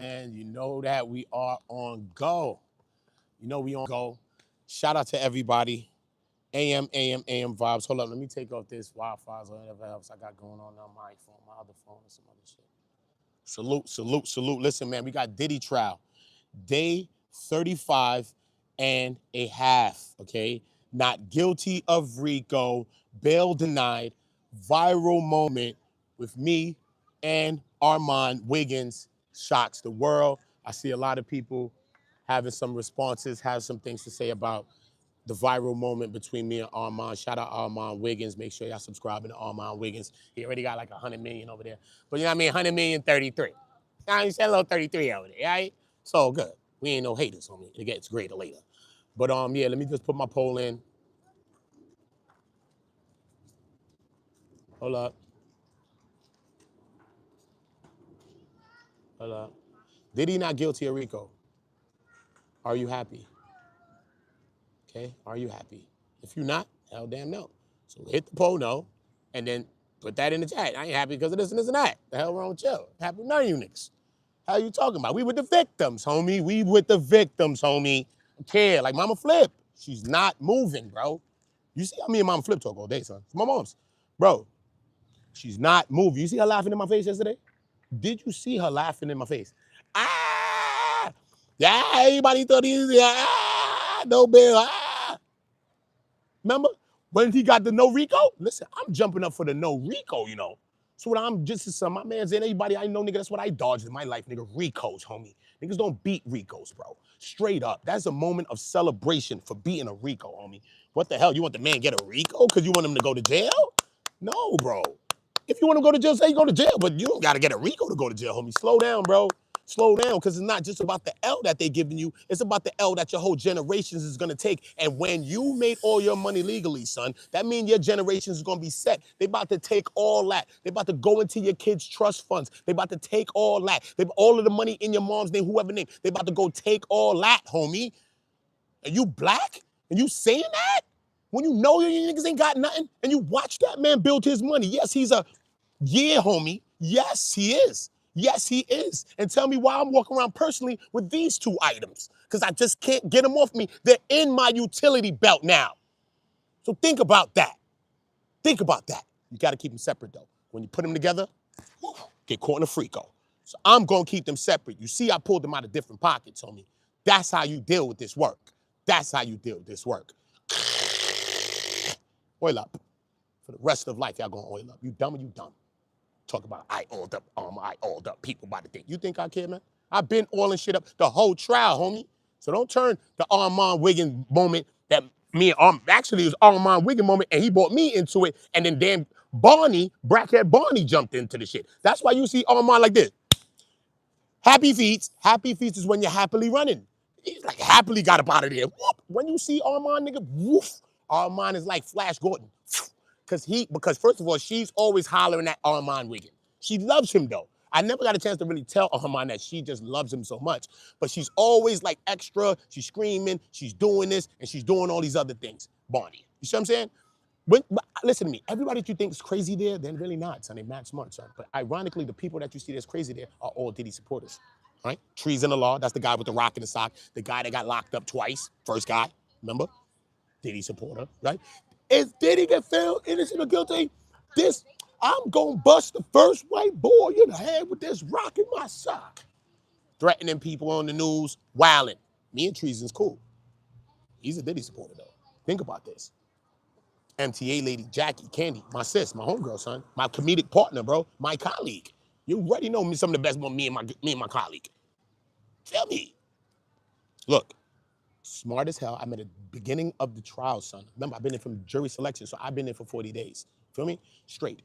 And you know that we are on go. You know we on go. Shout out to everybody. AM vibes. Hold up, let me take off this Wi-Fi or whatever else I got going on my phone, my other phone, and some other shit. Salute. Listen, man, we got Diddy Trial. Day 35 and a half, okay? Not guilty of RICO, bail denied, viral moment with me and Armon Wiggins. Shocks the world. I see a lot of people having some responses, have some things to say about the viral moment between me and Armon. Shout out Armon Wiggins. Make sure y'all subscribing to Armon Wiggins. He already got like 100 million over there. But you know what I mean? 100 million, 33. Now you said a little 33 over there, right? So good. We ain't no haters, homie. It gets greater later. But yeah, let me just put my poll in. Hold up. Diddy not guilty of RICO? Are you happy? Okay, are you happy? If you're not, hell damn no. So hit the poll no, and then put that in the chat. I ain't happy because of this and this and that. The hell wrong with you? Happy with none of you niggas. How you talking about? We with the victims, homie. We with the victims, homie. Care, like Mama Flip. She's not moving, bro. You see how me and Mama Flip talk all day, son. It's my mom's. Bro, she's not moving. You see her laughing in my face yesterday? Did you see her laughing in my face? Ah! Yeah, everybody thought he was, no bill, Remember when he got the no RICO? Listen, I'm jumping up for the no RICO, you know. So what I'm just as my man's and anybody I know, nigga, that's what I dodged in my life, nigga. RICOs, homie. Niggas don't beat RICOs, bro. Straight up. That's a moment of celebration for beating a RICO, homie. What the hell? You want the man get a RICO because you want him to go to jail? No, bro. If you want to go to jail, say you go to jail, but you don't got to get a RICO to go to jail, homie. Slow down, bro. Slow down, because it's not just about the L that they're giving you. It's about the L that your whole generations is going to take. And when you made all your money legally, son, that means your generations is going to be set. They about to take all that. They about to go into your kids' trust funds. They about to take all that. All of the money in your mom's name, whoever name, they about to go take all that, homie. And you black? And you saying that? When you know your niggas ain't got nothing and you watch that man build his money. Yes, he's a, yeah, homie. Yes, he is. Yes, he is. And tell me why I'm walking around personally with these two items. Because I just can't get them off me. They're in my utility belt now. So think about that. Think about that. You got to keep them separate, though. When you put them together, get caught in a freako. So I'm going to keep them separate. You see, I pulled them out of different pockets, homie. That's how you deal with this work. That's how you deal with this work. Oil up. For the rest of life, y'all going to oil up. You dumb or you dumb? Talk about I oiled up, I oiled up. People about to think. You think I care, man? I've been oiling shit up the whole trial, homie. So don't turn the Armon Wiggins moment that me and actually it was Armon Wiggins moment and he brought me into it and then damn Barney, Brackhead Barney jumped into the shit. That's why you see Armon like this. Happy feet. Happy feet is when you're happily running. He's like happily got up out of there. Whoop. When you see Armon, nigga, woof. Armon is like Flash Gordon. Because first of all, she's always hollering at Armon Wiggins. She loves him though. I never got a chance to really tell Armon that she just loves him so much. But she's always like extra, she's screaming, she's doing this, and she's doing all these other things. Barney. You see what I'm saying? But listen to me, everybody that you think is crazy there, they're really not, son. They're mad smart, son. But ironically, the people that you see that's crazy there are all Diddy supporters, right? Treason the law, that's the guy with the rock in the sock, the guy that got locked up twice, first guy, remember? Diddy supporter, right? If Diddy get found innocent or guilty, I'm gonna bust the first white boy in the head with this rock in my sock. Threatening people on the news, wilding. Me and Treason's cool. He's a Diddy supporter though. Think about this. MTA lady Jackie, Candy, my sis, my homegirl, son, my comedic partner, bro, my colleague. You already know me, some of the best about me and my colleague. Feel me? Look, smart as hell. I'm at the beginning of the trial, son. Remember, I've been in from jury selection, so I've been in for 40 days. Feel me? Straight.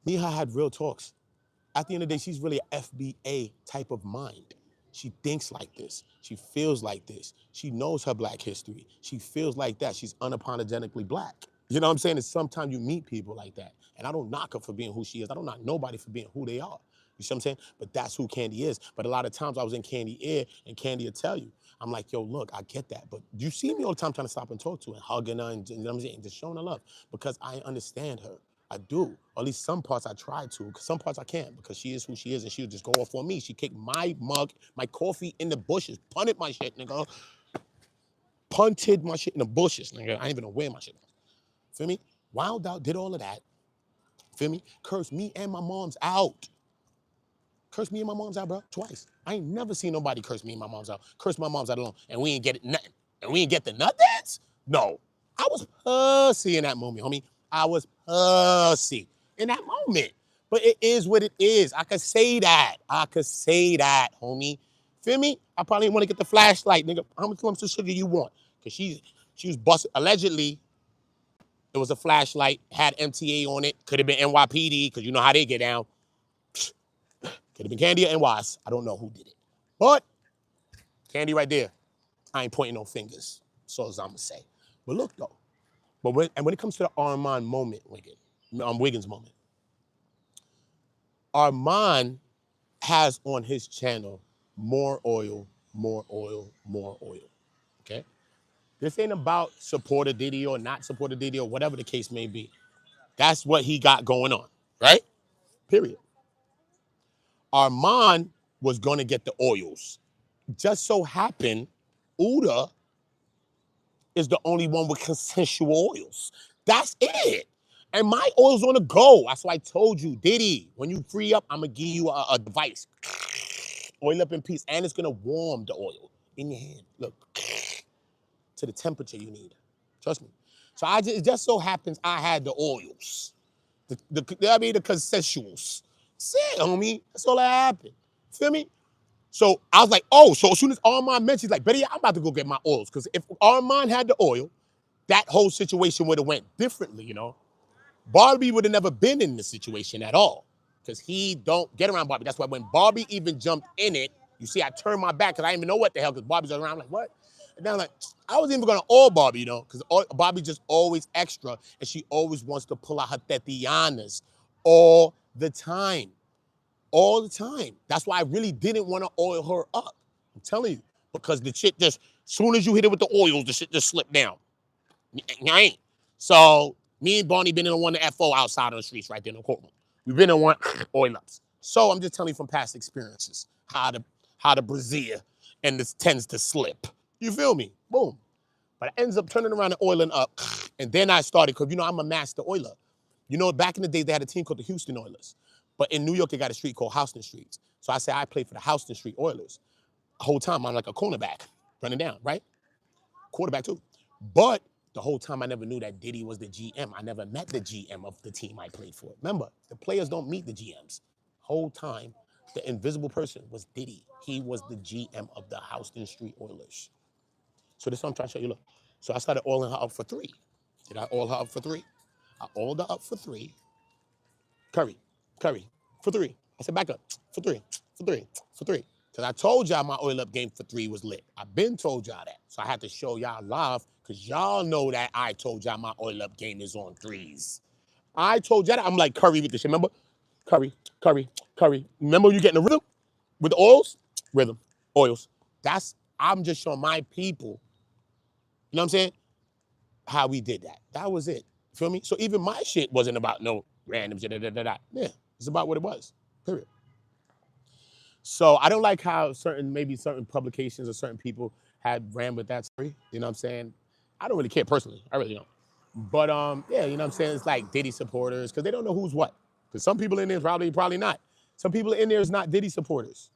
Me and her had real talks. At the end of the day, she's really an FBA type of mind. She thinks like this. She feels like this. She knows her black history. She feels like that. She's unapologetically black. You know what I'm saying? It's sometimes you meet people like that. And I don't knock her for being who she is. I don't knock nobody for being who they are. You see what I'm saying? But that's who Candy is. But a lot of times I was in Candy's ear and Candy will tell you, I'm like, yo, look, I get that. But you see me all the time trying to stop and talk to her and hugging her and you know what I'm saying? Just showing her love because I understand her. I do. Or at least some parts I try to, because some parts I can't, because she is who she is, and she'll just go off on me. She kicked my mug, my coffee in the bushes, punted my shit, nigga. Punted my shit in the bushes, nigga. I ain't even know where my shit was. Feel me? Wild out, did all of that. Feel me? Cursed me and my mom's out. Cursed me and my mom's out, bro, twice. I ain't never seen nobody curse me and my mom's out. Curse my mom's out alone, and we ain't get it nothing. And we ain't get the nothings? No. I was pussy in that moment, homie. I was pussy in that moment. But it is what it is. I could say that. I could say that, homie. Feel me? I probably want to get the flashlight, nigga. How much lumps of sugar you want? Because she was busted. Allegedly, it was a flashlight, had MTA on it. Could have been NYPD, because you know how they get down. Could have been Candy or NYS. I don't know who did it. But Candy right there. I ain't pointing no fingers. That's all I'm going to say. But look, though. But when it comes to the Armon moment, Wiggins moment, Armon has on his channel more oil, more oil, more oil. Okay? This ain't about support of Diddy or not support of Diddy or whatever the case may be. That's what he got going on, right? Period. Armon was going to get the oils. Just so happened, Uda is the only one with consensual oils. That's it. And my oil's on the go. That's why I told you, Diddy, when you free up, I'm going to give you a device. Oil up in peace. And it's going to warm the oil in your hand. Look, to the temperature you need. Trust me. So it just so happens I had the oils. The consensuals. That's it, homie. That's all that happened. Feel me? So I was like, oh, so as soon as Armon mentioned, he's like, Betty, I'm about to go get my oils. Because if Armon had the oil, that whole situation would have went differently, you know? Barbie would have never been in this situation at all. Because he don't get around Barbie. That's why when Barbie even jumped in it, you see, I turned my back because I didn't even know what the hell, because Barbie's around. I'm like, what? And then I'm like, I wasn't even going to oil Barbie, you know? Because Barbie just always extra, and she always wants to pull out her tetianas all the time. All the time. That's why I really didn't want to oil her up. I'm telling you. Because the shit just, as soon as you hit it with the oils, the shit just slipped down. Right? So, me and Barney been in the one to FO outside on the streets right there in the courtroom. We've been in one oil ups. So, I'm just telling you from past experiences how the brassiere and this tends to slip. You feel me? Boom. But it ends up turning around and oiling up. And then I started, because you know I'm a master oiler. You know, back in the day, they had a team called the Houston Oilers. But in New York, they got a street called Houston Streets. So I say I play for the Houston Street Oilers. The whole time, I'm like a cornerback, running down, right? Quarterback, too. But the whole time, I never knew that Diddy was the GM. I never met the GM of the team I played for. Remember, the players don't meet the GMs. Whole time, the invisible person was Diddy. He was the GM of the Houston Street Oilers. So this is what I'm trying to show you. Look. So I started oiling her up for 3. Did I oil her up for 3? I oiled her up for 3. Curry, for 3. I said, back up, for 3. Because I told y'all my oil up game for 3 was lit. I've been told y'all that. So I had to show y'all live, because y'all know that I told y'all my oil up game is on 3s. I told y'all that. I'm like Curry with this shit. Remember? Curry. Remember you getting the rhythm with the oils? Rhythm, oils. I'm just showing my people, you know what I'm saying, how we did that. That was it. Feel me? So even my shit wasn't about no random shit. Yeah, it's about what it was. Period. So I don't like how maybe certain publications or certain people had ran with that story. You know what I'm saying? I don't really care personally. I really don't. But yeah, you know what I'm saying? It's like Diddy supporters, because they don't know who's what. Because some people in there probably not. Some people in there is not Diddy supporters.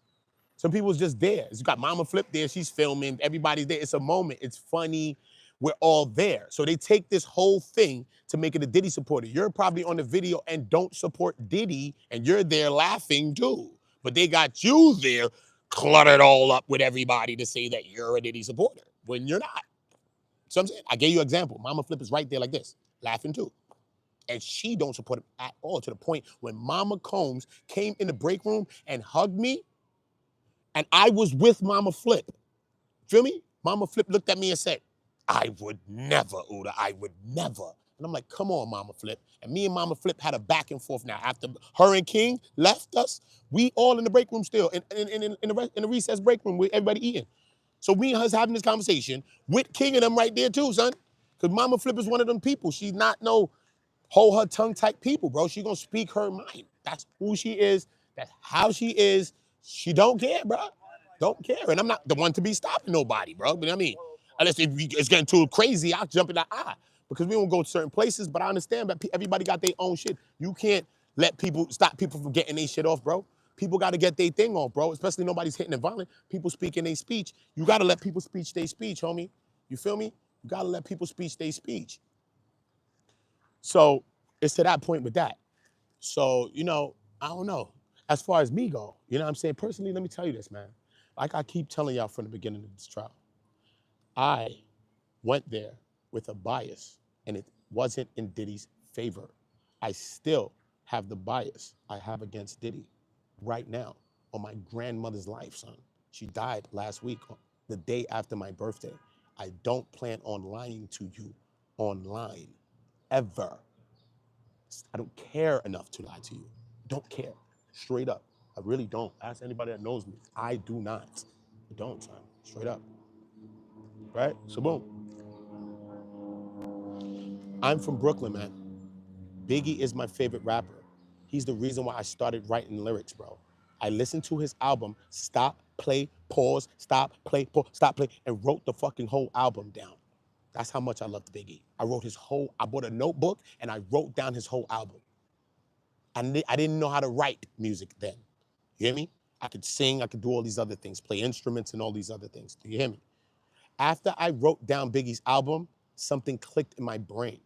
Some people's just there. You got Mama Flip there. She's filming. Everybody's there. It's a moment. It's funny. We're all there. So they take this whole thing to make it a Diddy supporter. You're probably on the video and don't support Diddy, and you're there laughing too. But they got you there cluttered all up with everybody to say that you're a Diddy supporter when you're not. So I'm saying, I gave you an example. Mama Flip is right there like this, laughing too. And she don't support him at all, to the point when Mama Combs came in the break room and hugged me, and I was with Mama Flip. Feel me? Mama Flip looked at me and said, I would never, Uda, I would never. And I'm like, come on, Mama Flip. And me and Mama Flip had a back and forth now. After her and King left us, we all in the break room still, in the recess break room with everybody eating. So we and us having this conversation with King and them right there too, son. Because Mama Flip is one of them people. She's not no hold her tongue type people, bro. She gonna speak her mind. That's who she is. That's how she is. She don't care, bro. Don't care. And I'm not the one to be stopping nobody, bro. But I mean, unless it's getting too crazy, I'll jump in the eye. Because we won't go to certain places, but I understand that everybody got their own shit. You can't stop people from getting their shit off, bro. People got to get their thing off, bro. Especially nobody's hitting and violent. People speaking their speech. You got to let people speak their speech, homie. You feel me? You got to let people speak their speech. So it's to that point with that. So, you know, I don't know. As far as me go, you know what I'm saying? Personally, let me tell you this, man. Like I keep telling y'all from the beginning of this trial, I went there with a bias and it wasn't in Diddy's favor. I still have the bias I have against Diddy right now on my grandmother's life, son. She died last week, the day after my birthday. I don't plan on lying to you online, ever. I don't care enough to lie to you. Don't care, straight up. I really don't. Ask anybody that knows me. I do not. I don't, son, straight up. Right, so boom. I'm from Brooklyn, man. Biggie is my favorite rapper. He's the reason why I started writing lyrics, bro. I listened to his album, Stop, Play, Pause, Stop, Play, Pause, Stop, Play, and wrote the fucking whole album down. That's how much I loved Biggie. I bought a notebook and I wrote down his whole album. And I didn't know how to write music then. You hear me? I could sing, I could do all these other things, play instruments and all these other things. Do you hear me? After I wrote down Biggie's album, something clicked in my brain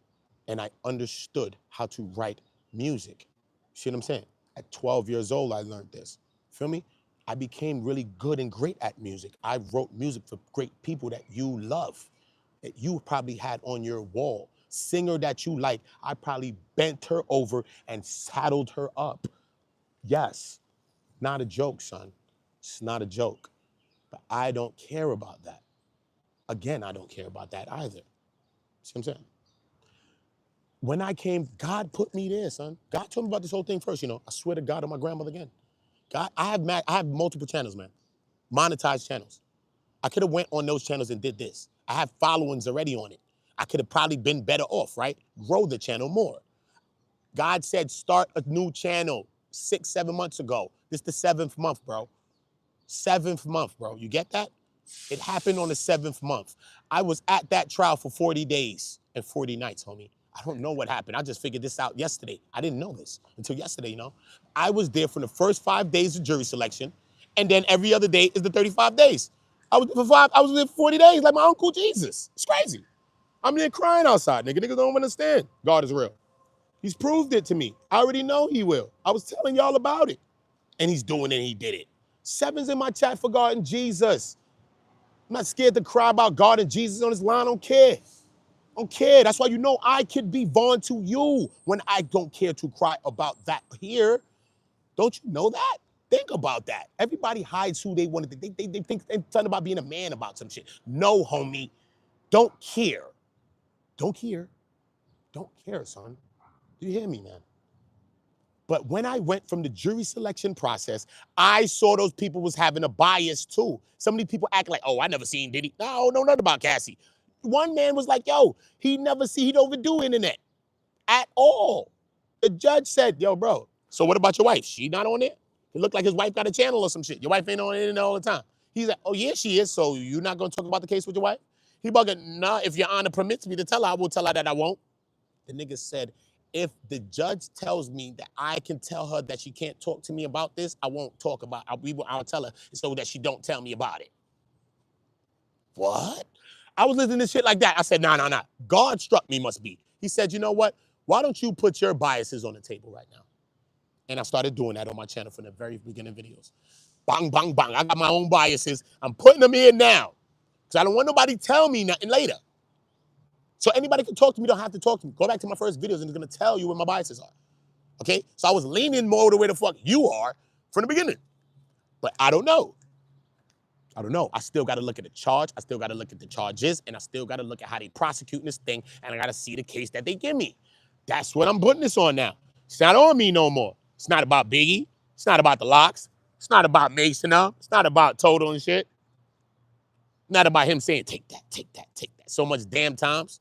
and I understood how to write music. See what I'm saying? At 12 years old, I learned this. Feel me? I became really good and great at music. I wrote music for great people that you love, that you probably had on your wall. Singer that you like, I probably bent her over and saddled her up. Yes, not a joke, son. It's not a joke. But I don't care about that. Again, I don't care about that either. See what I'm saying? When I came, God put me there, son. God told me about this whole thing first, you know. I swear to God on my grandmother again. God, I have multiple channels, man. Monetized channels. I could have went on those channels and did this. I have followings already on it. I could have probably been better off, right? Grow the channel more. God said, start a new channel 6, 7 months ago. This is the 7th month, bro. 7th month, bro. You get that? It happened on the 7th month. I was at that trial for 40 days and 40 nights, homie. I don't know what happened. I just figured this out yesterday. I didn't know this until yesterday, you know? I was there from the first 5 days of jury selection, and then every other day is the 35 days. I was there for 40 days like my Uncle Jesus. It's crazy. I'm there crying outside, nigga. Niggas don't understand. God is real. He's proved it to me. I already know he will. I was telling y'all about it. And he's doing it and he did it. 7's in my chat for God and Jesus. I'm not scared to cry about God and Jesus on this line. I don't care. I don't care. That's why you know I could be Vaughn to you when I don't care to cry about that here. Don't you know that? Think about that. Everybody hides who they want to think. They think they're talking about being a man about some shit. No, homie. Don't care. Don't care. Don't care, son. Do you hear me, man? But when I went from the jury selection process, I saw those people was having a bias too. Some of these people act like, oh, I never seen Diddy. No, know nothing about Cassie. One man was like, yo, he'd overdo internet at all. The judge said, yo, bro, so what about your wife? She not on there? It looked like his wife got a channel or some shit. Your wife ain't on the internet all the time. He's like, oh, yeah, she is. So you not going to talk about the case with your wife? He bugging, nah, if your honor permits me to tell her, I will tell her that I won't. The nigga said, if the judge tells me that I can tell her that she can't talk to me about this, I won't talk about it. I'll tell her so that she don't tell me about it. What? I was listening to shit like that. I said, nah. God struck me, must be. He said, you know what? Why don't you put your biases on the table right now? And I started doing that on my channel from the very beginning videos. Bang, bang, bang. I got my own biases. I'm putting them in now. Because I don't want nobody to tell me nothing later. So anybody can talk to me, don't have to talk to me. Go back to my first videos and it's gonna tell you where my biases are. Okay? So I was leaning more the way the fuck you are from the beginning. But I don't know. I still gotta look at the charge, I still gotta look at the charges, and I still gotta look at how they prosecuting this thing, and I gotta see the case that they give me. That's what I'm putting this on now. It's not on me no more. It's not about Biggie. It's not about the locks. It's not about Mason up. It's not about Total and shit. Not about him saying, take that, so much damn times.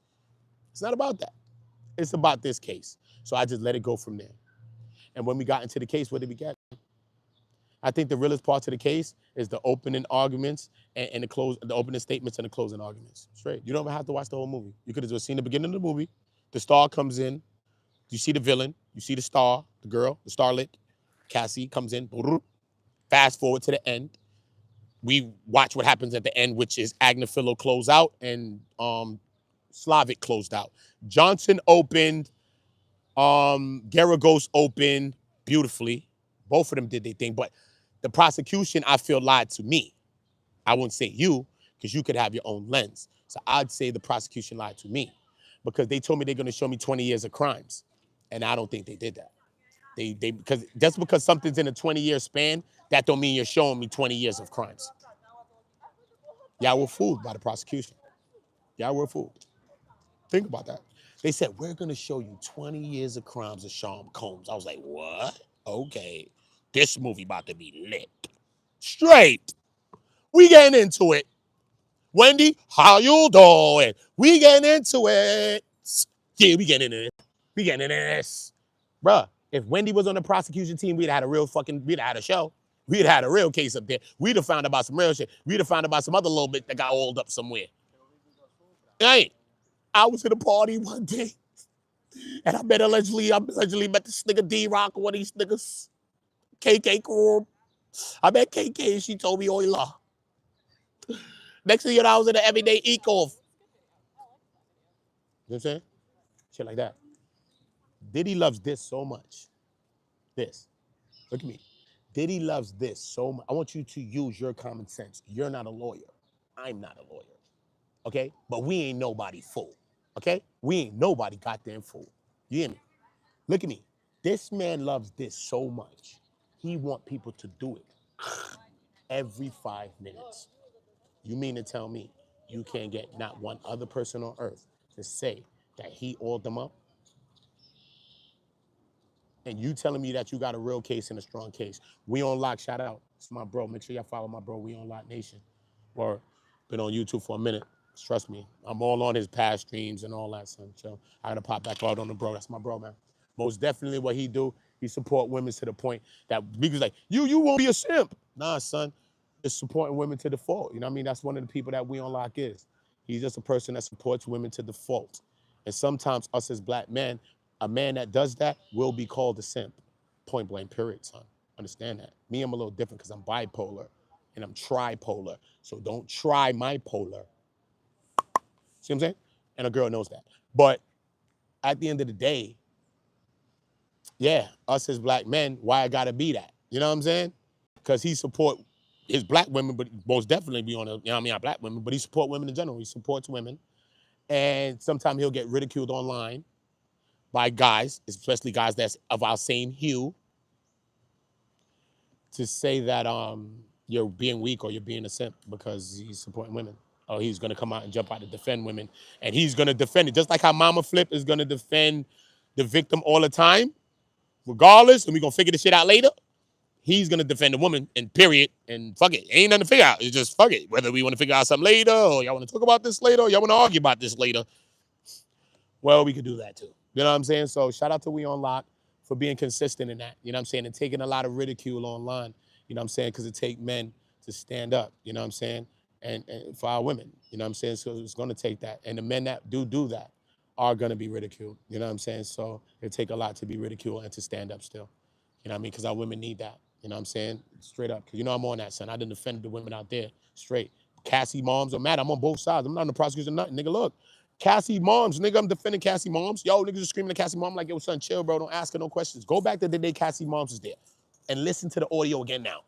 It's not about that. It's about this case. So I just let it go from there. And when we got into the case, what did we get? I think the realest part of the case is the opening arguments and the opening statements and the closing arguments. Straight. You don't even have to watch the whole movie. You could have just seen the beginning of the movie. The star comes in. You see the villain. You see the star, the girl, the starlet. Cassie comes in. Fast forward to the end. We watch what happens at the end, which is Agnafilo closed out and Slavic closed out. Johnson opened. Garagos opened beautifully. Both of them did their thing, but the prosecution, I feel, lied to me. I wouldn't say you, because you could have your own lens. So I'd say the prosecution lied to me because they told me they're going to show me 20 years of crimes, and I don't think they did that. Because just because something's in a 20-year span, that don't mean you're showing me 20 years of crimes. Y'all were fooled by the prosecution. Y'all were fooled. Think about that. They said, we're going to show you 20 years of crimes of Sean Combs. I was like, what? Okay. This movie about to be lit. Straight. We getting into it. Wendy, how you doing? We getting into it. Yeah, we getting into it. We getting into this. Bruh, if Wendy was on the prosecution team, we'd have had a show. We'd have had a real case up there. We'd have found about some real shit. We'd have found about some other little bit that got oiled up somewhere. Hey, I was at a party one day, and I allegedly met this nigga D-Rock or one of these niggas. KK Courtroom. I met KK and she told me oi la. Next thing you know, I was in the everyday eco. You know what I'm saying? Shit like that. Diddy loves this so much. This. Look at me. Diddy loves this so much. I want you to use your common sense. You're not a lawyer. I'm not a lawyer. Okay? But we ain't nobody fool. Okay? We ain't nobody goddamn fool. You hear me? Look at me. This man loves this so much. He want people to do it every 5 minutes. You mean to tell me you can't get not one other person on earth to say that he oiled them up? And you telling me that you got a real case and a strong case. We on Lock, shout out. It's my bro. Make sure y'all follow my bro. We on Lock Nation. Or been on YouTube for a minute. Trust me. I'm all on his past streams and all that, son. So I gotta pop back out on the bro. That's my bro, man. Most definitely what he do, he support women to the point that niggas like, you won't be a simp. Nah, son. It's supporting women to the fault. You know what I mean? That's one of the people that We on Lock is. He's just a person that supports women to the fault. And sometimes us as black men, a man that does that will be called a simp. Point blank, period, son. Understand that. Me, I'm a little different because I'm bipolar and I'm tripolar. So don't try my polar. See what I'm saying? And a girl knows that. But at the end of the day, yeah, us as black men, why I gotta be that? You know what I'm saying? Because he support his black women, but most definitely be on a, you know what I mean, our black women, but he support women in general. He supports women. And sometimes he'll get ridiculed online by guys, especially guys that's of our same hue, to say that you're being weak or you're being a simp because he's supporting women. Or he's gonna come out and jump out to defend women. And he's gonna defend it. Just like how Mama Flip is gonna defend the victim all the time, regardless, and we're gonna figure this shit out later. He's gonna defend the woman, and period, and fuck it. Ain't nothing to figure out. It's just fuck it. Whether we wanna figure out something later, or y'all wanna talk about this later, or y'all wanna argue about this later, well, we could do that too. You know what I'm saying? So shout out to We on Lock for being consistent in that. You know what I'm saying? And taking a lot of ridicule online. You know what I'm saying? Because it takes men to stand up. You know what I'm saying? And for our women. You know what I'm saying? So it's gonna take that. And the men that do that are gonna be ridiculed. You know what I'm saying? So it take a lot to be ridiculed and to stand up still. You know what I mean? Because our women need that. You know what I'm saying? Straight up. Because you know I'm on that, son. I done defended the women out there straight. Cassie moms don't matter. I'm on both sides. I'm not in the prosecution, nothing. Nigga, look. Cassie moms, nigga, I'm defending Cassie moms. Yo, niggas are screaming at Cassie mom like, yo, son, chill, bro. Don't ask her no questions. Go back to the day Cassie moms was there and listen to the audio again now.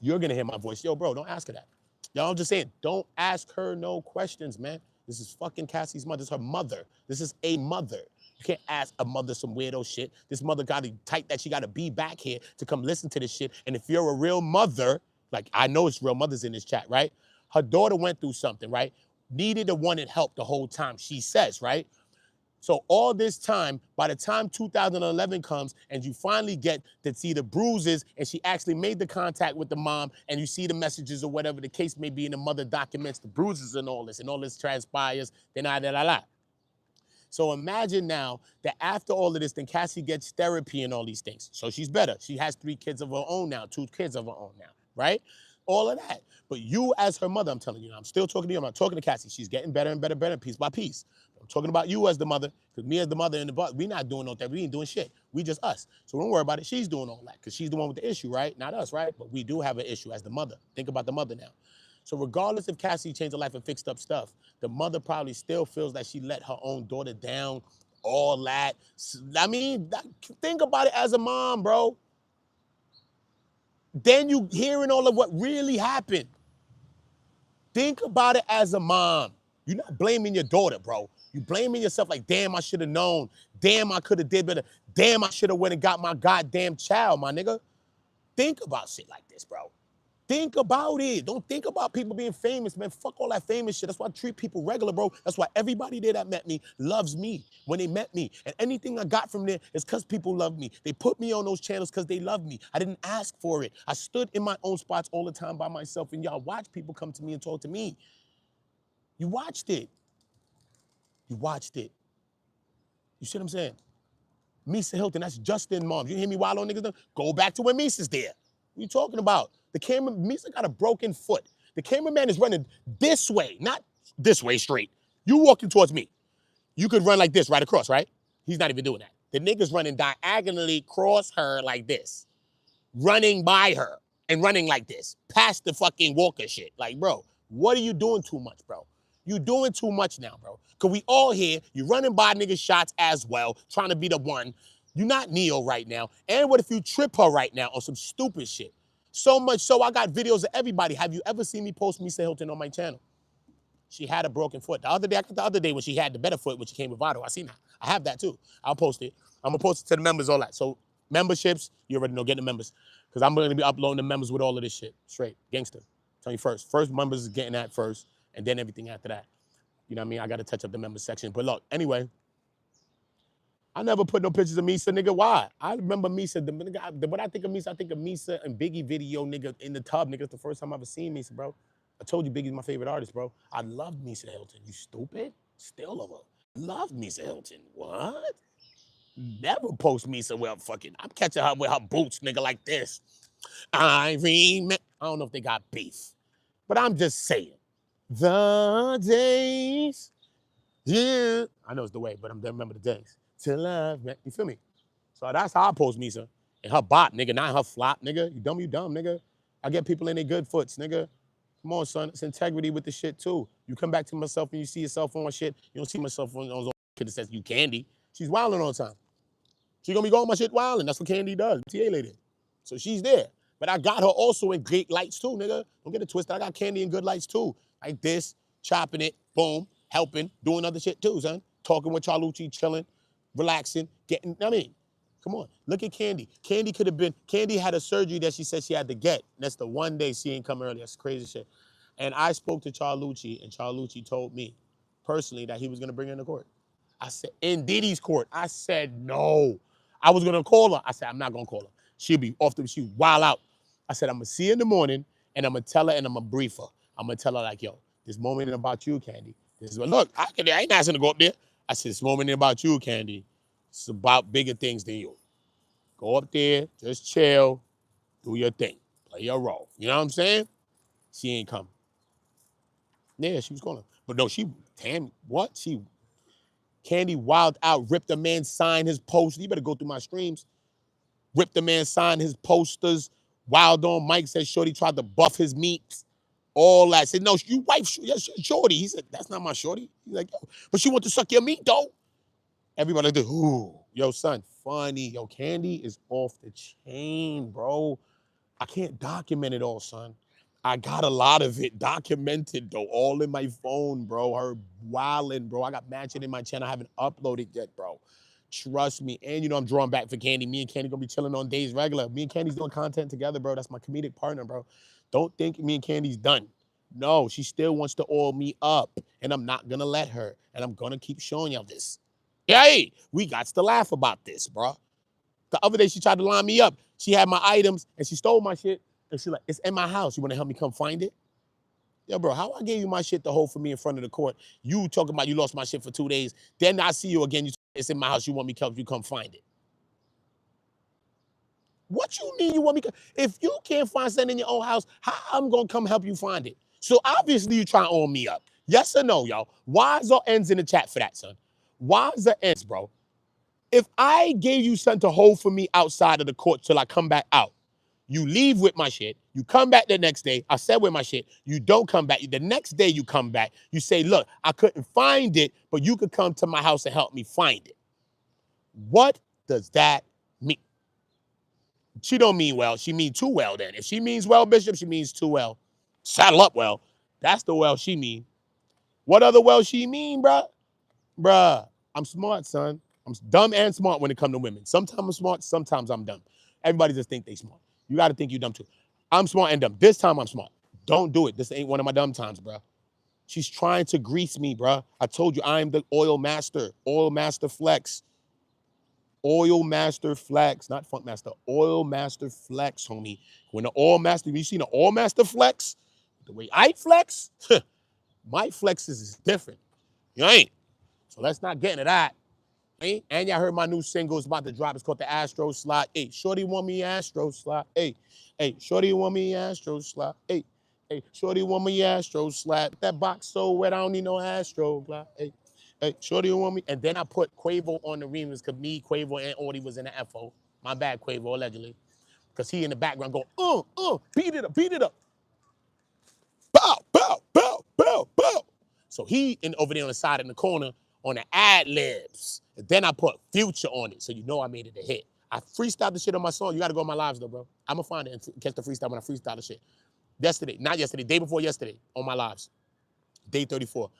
You're going to hear my voice. Yo, bro, don't ask her that. Yo, I'm just saying, don't ask her no questions, man. This is fucking Cassie's mother. This is her mother. This is a mother. You can't ask a mother some weirdo shit. This mother got to type that she got to be back here to come listen to this shit. And if you're a real mother, like I know it's real mothers in this chat, right? Her daughter went through something, right? Needed and wanted help the whole time, she says, right? So all this time, by the time 2011 comes and you finally get to see the bruises and she actually made the contact with the mom and you see the messages or whatever the case may be and the mother documents the bruises and all this transpires, then So imagine now that after all of this, then Cassie gets therapy and all these things. So she's better. She has 3 kids of her own now, 2 kids of her own now, right? All of that. But you as her mother, I'm telling you, I'm still talking to you. I'm not talking to Cassie. She's getting better and better, better, piece by piece. I'm talking about you as the mother, because me as the mother in the boss, we not doing no therapy. We ain't doing shit. We just us. So don't worry about it. She's doing all that, because she's the one with the issue, right? Not us, right? But we do have an issue as the mother. Think about the mother now. So regardless if Cassie changed her life and fixed up stuff, the mother probably still feels that she let her own daughter down, all that. I mean, think about it as a mom, bro. Then you hearing all of what really happened. Think about it as a mom. You're not blaming your daughter, bro. You blaming yourself like, damn, I should have known. Damn, I could have did better. Damn, I should have went and got my goddamn child, my nigga. Think about shit like this, bro. Think about it. Don't think about people being famous, man. Fuck all that famous shit. That's why I treat people regular, bro. That's why everybody there that met me loves me when they met me. And anything I got from there is because people love me. They put me on those channels because they love me. I didn't ask for it. I stood in my own spots all the time by myself, and y'all watch people come to me and talk to me. You watched it. You watched it. You see what I'm saying? Misa Hilton, that's Justin mom. You hear me wild on niggas? Go back to when Misa's there. What are you talking about? The camera, Misa got a broken foot. The cameraman is running this way, not this way straight. You walking towards me. You could run like this right across, right? He's not even doing that. The nigga's running diagonally across her like this. Running by her and running like this. Past the fucking Walker shit. Like, bro, what are you doing too much, bro? You doing too much now, bro. Cause we all here, you running by niggas' shots as well, trying to be the one. You're not Neo right now. And what if you trip her right now on some stupid shit? So much so I got videos of everybody. Have you ever seen me post Misa Hilton on my channel? She had a broken foot. The other day when she had the better foot, when she came with Vado, I seen that. I have that too. I'll post it. I'm gonna post it to the members, all that. So memberships, you already know, get the members. Because I'm gonna be uploading the members with all of this shit. Straight, gangster. Tell you first. First members is getting that first, and then everything after that. You know what I mean? I gotta touch up the members section. But look, anyway, I never put no pictures of Misa, nigga. Why? I remember Misa. When I think of Misa and Biggie video, nigga, in the tub, nigga. It's the first time I ever seen Misa, bro. I told you Biggie's my favorite artist, bro. I love Misa Hilton. You stupid? Still love her. Love Misa Hilton. What? Never post Misa with fucking. I'm catching her with her boots, nigga, like this. I don't know if they got beef, but I'm just saying. The days, yeah. I know it's the way, but I'm remember the days. To love, man. You feel me? So that's how I post Misa. And her bop, nigga, not her flop, nigga. You dumb, nigga. I get people in their good foots, nigga. Come on, son. It's integrity with the shit, too. You come back to myself and you see yourself on shit. You don't see myself on shit that says you Candy. She's wilding all the time. She gonna be going my shit wilding. That's what Candy does. TA lady. So she's there. But I got her also in great lights, too, nigga. Don't get it twisted. I got Candy in good lights, too. Like this, chopping it, boom, helping, doing other shit, too, son. Talking with Charlucci, chilling, relaxing, getting, I mean, come on. Look at Candy. Candy had a surgery that she said she had to get. That's the one day she ain't come early. That's crazy shit. And I spoke to Charlucci, and Charlucci told me personally that he was going to bring her into court. I said, in Diddy's court. I said, no. I was going to call her. I said, I'm not going to call her. She'll be off the, she wild out. I said, I'm going to see her in the morning, and I'm going to tell her, and I'm going to brief her. I'm going to tell her, like, yo, this moment ain't about you, Candy. This is, look, I ain't asking to go up there. I said, this moment ain't about you, Candy. It's about bigger things than you. Go up there, just chill, do your thing, play your role. You know what I'm saying? She ain't coming. Yeah, she was calling. But no, Candy wild out, ripped a man sign his post. You better go through my streams. Ripped a man sign his posters. Wild on Mike said Shorty tried to buff his meats. All that. Said, no, you wife Shorty. He said, that's not my Shorty. He's like, yo, but she want to suck your meat, though. Everybody like, ooh, yo, son, funny. Yo, Candy is off the chain, bro. I can't document it all, son. I got a lot of it documented, though, all in my phone, bro. Her wildin', bro. I got matching in my channel. I haven't uploaded yet, bro. Trust me. And you know I'm drawing back for Candy. Me and Candy gonna be chilling on days regular. Me and Candy's doing content together, bro. That's my comedic partner, bro. Don't think me and Candy's done. No, she still wants to oil me up, and I'm not gonna let her. And I'm gonna keep showing y'all this. Hey, we got to laugh about this, bro. The other day she tried to line me up. She had my items, and she stole my shit. And she like, it's in my house. You want to help me come find it? Yo, bro, how I gave you my shit to hold for me in front of the court? You talking about you lost my shit for 2 days. Then I see you again. It's in my house. You want me to help you come find it. What you mean you want me to? If you can't find something in your own house, how I'm going to come help you find it? So obviously you trying to own me up. Yes or no, y'all? Y's or N's in the chat for that, son? Y's or N's, bro? If I gave you something to hold for me outside of the court till I come back out, you leave with my shit. You come back the next day. I said with my shit. You don't come back. The next day you come back. You say, look, I couldn't find it, but you could come to my house and help me find it. What does that mean? She don't mean well. She mean too well then. If she means well, Bishop, she means too well. Saddle up well. That's the well she mean. What other well she mean, bruh? Bruh, I'm smart, son. I'm dumb and smart when it comes to women. Sometimes I'm smart, sometimes I'm dumb. Everybody just think they smart. You got to think you dumb too. I'm smart and dumb. This time I'm smart. Don't do it. This ain't one of my dumb times, bruh. She's trying to grease me, bruh. I told you I'm the oil master flex. Oil master flex, not funk master, oil master flex, homie. When the oil master, you seen the oil master flex? The way I flex, my flexes is different. You ain't. So let's not get into that. And y'all heard my new single is about to drop. It's called the Astro Slot. Hey, shorty want me Astro Slot. Hey, shorty want me Astro Slot. Hey, shorty want me Astro Slot. That box so wet, I don't need no Astro Slot. Hey, shorty want me. And then I put Quavo on the remix because me, Quavo, and Audie was in the FO. My bad, Quavo, allegedly. Because he in the background going, beat it up. Bow, bow, bow, bow, bow. So he over there on the side in the corner on the ad libs. And then I put Future on it, so you know I made it a hit. I freestyled the shit on my song. You got to go on my lives, though, bro. I'm going to find it and catch the freestyle when I freestyle the shit. Not yesterday, day before yesterday on my lives. Day 34.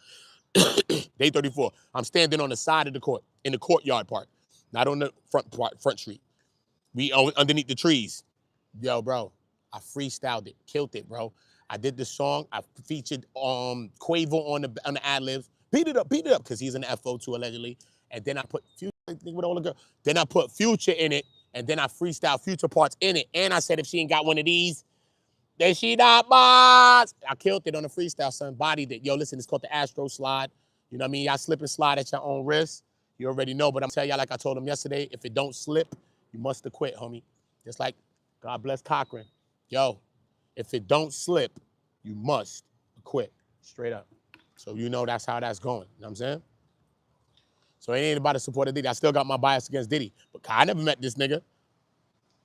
Day 34. I'm standing on the side of the court, in the courtyard part, not on the front street. We underneath the trees. Yo, bro, I freestyled it, killed it, bro. I did the song. I featured Quavo on the ad-libs. Beat it up, because he's in the FO too, allegedly. And then I put Future with all the girls. Then I put Future in it, and then I freestyle Future parts in it. And I said if she ain't got one of these, then she not boss. I killed it on the freestyle, son. Bodied it. Yo, listen, it's called the Astro Slide. You know what I mean? Y'all slip and slide at your own risk. You already know, but I'm telling y'all like I told him yesterday, if it don't slip, you must acquit, homie. Just like God bless Cochran. Yo, if it don't slip, you must acquit. Straight up. So you know that's how that's going. You know what I'm saying? So it ain't about the support of Diddy. I still got my bias against Diddy. But I never met this nigga.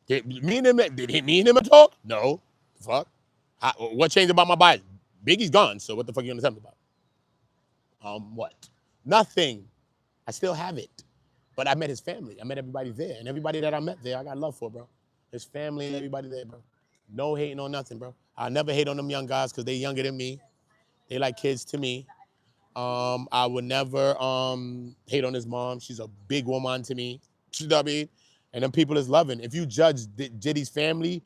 Did me and him talk? No. Fuck. What changed about my bias? Biggie's gone, so what the fuck you gonna tell me about? What? Nothing. I still have it. But I met his family. I met everybody there. And everybody that I met there, I got love for, bro. His family and everybody there, bro. No hating on nothing, bro. I never hate on them young guys because they younger than me. They like kids to me. I would never hate on his mom. She's a big woman to me. You know what I mean? And them people is loving. If you judge Diddy's family,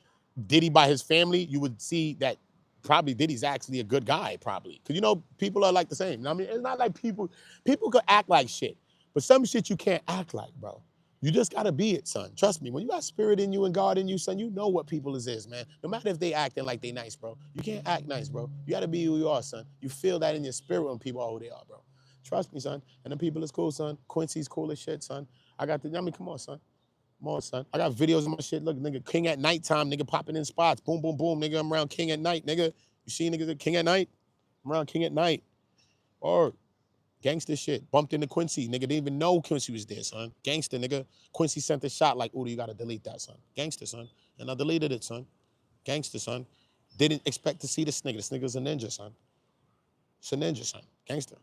Diddy by his family, you would see that probably Diddy's actually a good guy, probably. Because, you know, people are like the same. You know what I mean? It's not like people could act like shit. But some shit you can't act like, bro. You just gotta be it, son. Trust me. When you got spirit in you and God in you, son, you know what people is, man. No matter if they acting like they nice, bro. You can't act nice, bro. You gotta be who you are, son. You feel that in your spirit when people are who they are, bro. Trust me, son. And the people is cool, son. Quincy's cool as shit, son. I mean, come on, son. Come on, son. I got videos of my shit. Look, nigga, King at nighttime, nigga, popping in spots. Boom, boom, boom, nigga. I'm around King at night, nigga. You see niggas at King at night? I'm around King at night. Or gangster shit. Bumped into Quincy. Nigga didn't even know Quincy was there, son. Gangster, nigga. Quincy sent a shot like, ooh, you gotta delete that, son. Gangster, son. And I deleted it, son. Gangster, son. Didn't expect to see this nigga. This nigga's a ninja, son. It's a ninja, son. Gangster.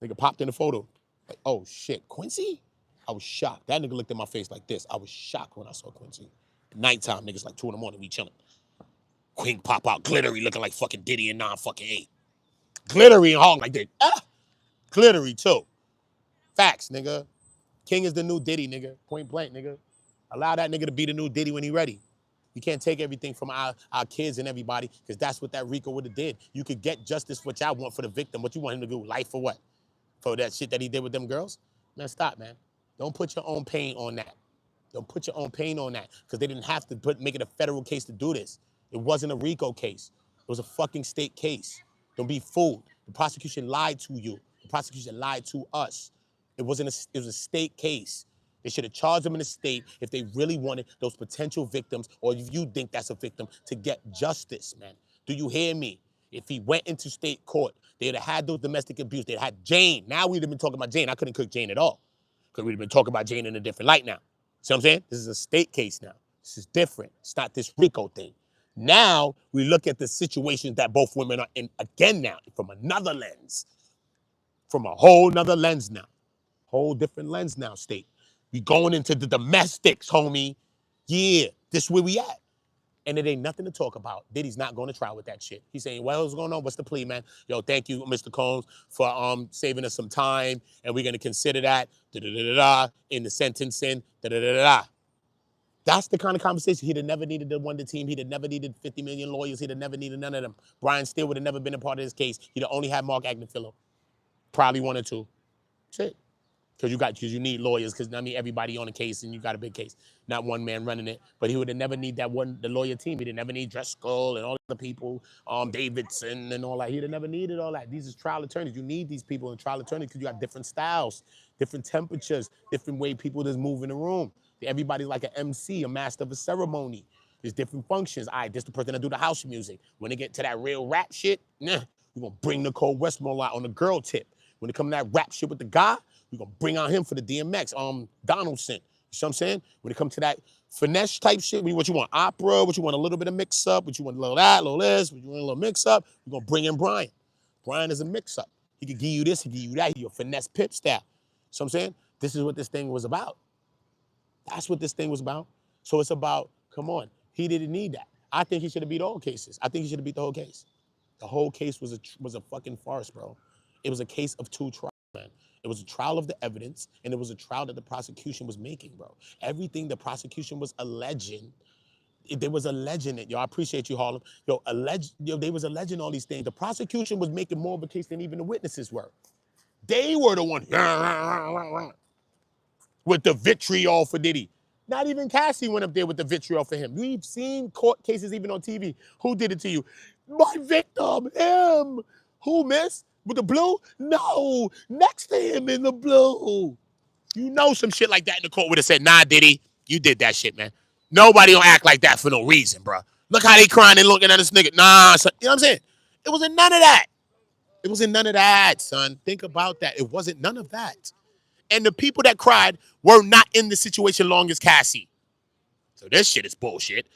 Nigga popped in the photo. Like, oh shit, Quincy? I was shocked. That nigga looked in my face like this. I was shocked when I saw Quincy. Nighttime, niggas like 2 in the morning, we chilling. Queen pop out, glittery, looking like fucking Diddy and 9-8. Glittery and hog like that. Glittery too. Facts, nigga. King is the new Diddy, nigga. Point blank, nigga. Allow that nigga to be the new Diddy when he ready. You can't take everything from our kids and everybody, because that's what that RICO would have did. You could get justice for what y'all want for the victim. What you want him to do? Life for what? For that shit that he did with them girls? Man, stop, man. Don't put your own pain on that. Don't put your own pain on that, because they didn't have to make it a federal case to do this. It wasn't a RICO case. It was a fucking state case. Don't be fooled. The prosecution lied to you. The prosecution lied to us. It was a state case. They should have charged them in the state if they really wanted those potential victims, or if you think that's a victim, to get justice, man. Do you hear me? If he went into state court, they'd have had those domestic abuse. They'd have had Jane. Now we'd have been talking about Jane. I couldn't cook Jane at all, because we'd have been talking about Jane in a different light now. See what I'm saying? This is a state case now. This is different. It's not this RICO thing. Now we look at the situations that both women are in again now from another lens, from a whole nother lens now, whole different lens now, state. We going into the domestics, homie. Yeah, this is where we at. And it ain't nothing to talk about. Diddy's not going to trial with that shit. He's saying, well, what's going on? What's the plea, man? Yo, thank you, Mr. Combs, for saving us some time, and we're going to consider that in the sentencing. That's the kind of conversation. He'd have never needed the Wonder Team. He'd have never needed 50 million lawyers. He'd have never needed none of them. Brian Steele would have never been a part of this case. He'd have only had Mark Agnifilo. Probably one or two. That's it. Because you need lawyers, because I mean everybody on a case and you got a big case, not one man running it. But he would have never need the lawyer team. He'd have never need Driscoll and all the people, Davidson and all that. He'd have never needed all that. These are trial attorneys. You need these people in trial attorneys because you got different styles, different temperatures, different way people just move in the room. Everybody's like an MC, a master of a ceremony. There's different functions. All right, this the person that do the house music. When they get to that real rap shit, we're gonna bring Nicole Westmore out on the girl tip. When it come to that rap shit with the guy, we're going to bring out him for the DMX, Donaldson. You see what I'm saying? When it comes to that finesse type shit, what you want, opera, what you want a little bit of mix-up, what you want a little that, a little this, what you want a little mix-up, we're going to bring in Brian. Brian is a mix-up. He can give you this, he can give you that, he can give you a finesse pip style. So I'm saying, this is what this thing was about. That's what this thing was about. So it's about, come on, he didn't need that. I think he should have beat all cases. I think he should have beat the whole case. The whole case was a fucking farce, bro. It was a case of two trials, man. It was a trial of the evidence, and it was a trial that the prosecution was making, bro. Everything the prosecution was alleging, they was alleging it. Yo, I appreciate you, Harlem. They was alleging all these things. The prosecution was making more of a case than even the witnesses were. They were the one with the vitriol for Diddy. Not even Cassie went up there with the vitriol for him. We've seen court cases even on TV. Who did it to you? My victim, him. Who, miss? With the blue? No, next to him in the blue. You know some shit like that in the court would have said, nah, Diddy, you did that shit, man. Nobody don't act like that for no reason, bro. Look how they crying and looking at this nigga. Nah, son. You know what I'm saying? It wasn't none of that. It wasn't none of that, son. Think about that. It wasn't none of that. And the people that cried were not in the situation long as Cassie. So this shit is bullshit.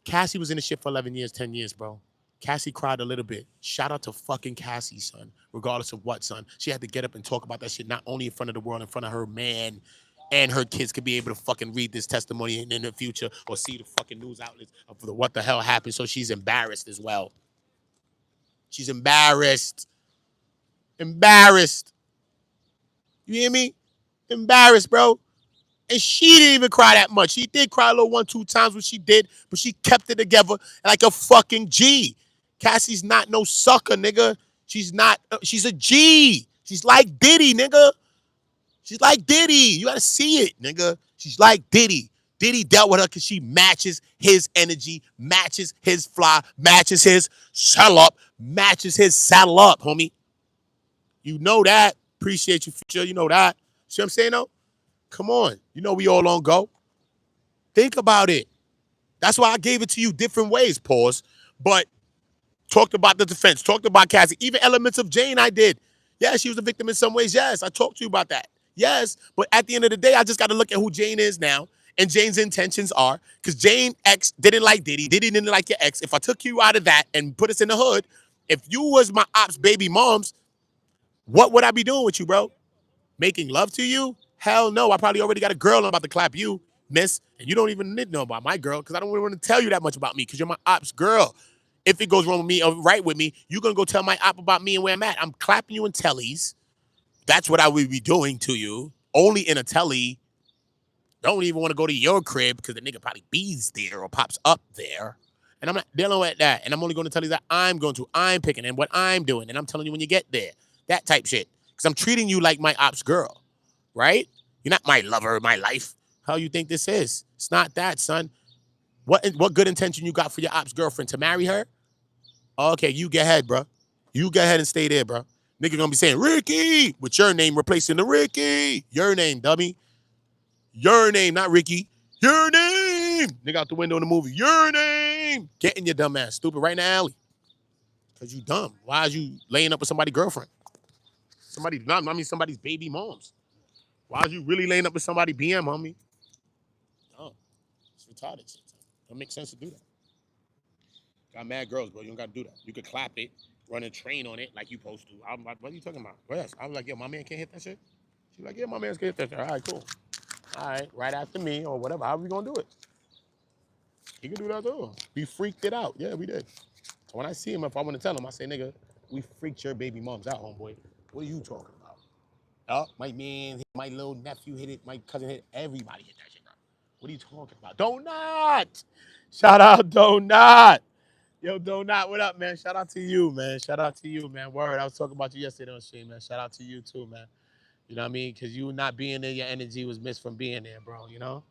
Cassie was in the shit for 11 years, 10 years, bro. Cassie cried a little bit. Shout out to fucking Cassie, son. Regardless of what, son. She had to get up and talk about that shit, not only in front of the world, in front of her man, and her kids could be able to fucking read this testimony in the future or see the fucking news outlets of what the hell happened. So she's embarrassed as well. She's embarrassed. Embarrassed. You hear me? Embarrassed, bro. And she didn't even cry that much. She did cry a little 1-2 times when she did, but she kept it together like a fucking G. Cassie's not no sucker, nigga. She's not, she's a G. She's like Diddy, nigga. She's like Diddy. You gotta see it, nigga. She's like Diddy. Diddy dealt with her because she matches his energy, matches his fly, matches his sell up, matches his saddle up, homie. You know that. Appreciate you, Future. You know that. See what I'm saying, though? Come on. You know we all on go. Think about it. That's why I gave it to you different ways, pause. But talked about the defense, talked about Cassie, even elements of Jane I did. Yeah, she was a victim in some ways. Yes, I talked to you about that. Yes, but at the end of the day, I just got to look at who Jane is now and Jane's intentions are, because Jane X didn't like Diddy. Diddy didn't like your ex. If I took you out of that and put us in the hood, if you was my ops baby moms, what would I be doing with you, bro? Making love to you? Hell no. I probably already got a girl I'm about to clap you, miss. And you don't even need to know about my girl because I don't really want to tell you that much about me because you're my ops girl. If it goes wrong with me or right with me, you're going to go tell my op about me and where I'm at. I'm clapping you in tellies. That's what I would be doing to you. Only in a telly. Don't even want to go to your crib because the nigga probably bees there or pops up there. And I'm not dealing with that. And I'm only going to tell you that I'm picking and what I'm doing. And I'm telling you when you get there. That type shit. Because I'm treating you like my ops girl. Right? You're not my lover, my life. How you think this is? It's not that, son. What good intention you got for your ops girlfriend? To marry her? Okay, you get ahead, bro. You go ahead and stay there, bro. Nigga gonna be saying Ricky with your name replacing the Ricky. Your name, dummy. Your name, not Ricky. Your name. Nigga out the window in the movie. Your name. Getting your dumb ass stupid right in the alley. Cause you dumb. Why is you laying up with somebody's girlfriend? Somebody's baby moms. Why is you really laying up with somebody BM, homie? No. It's retarded shit. Don't make sense to do that. Got mad girls, bro. You don't gotta do that. You could clap it, run a train on it like you supposed to. I'm like, what are you talking about? Yes. I was like, yo, my man can't hit that shit. She's like, yeah, my man's can't hit that shit. All right, cool. All right, right after me or whatever. How are we gonna do it? He can do that too. We freaked it out. Yeah, we did. So when I see him, if I want to tell him, I say, nigga, we freaked your baby moms out, homeboy. What are you talking about? Oh, my man, my little nephew hit it, my cousin hit it. Everybody hit that shit, bro. What are you talking about? Donut! Shout out, Donut! Yo, Donut, what up, man? Shout out to you, man. Shout out to you, man. Word, I was talking about you yesterday on stream, man. Shout out to you too, man. You know what I mean? Because you not being there, your energy was missed from being there, bro, you know?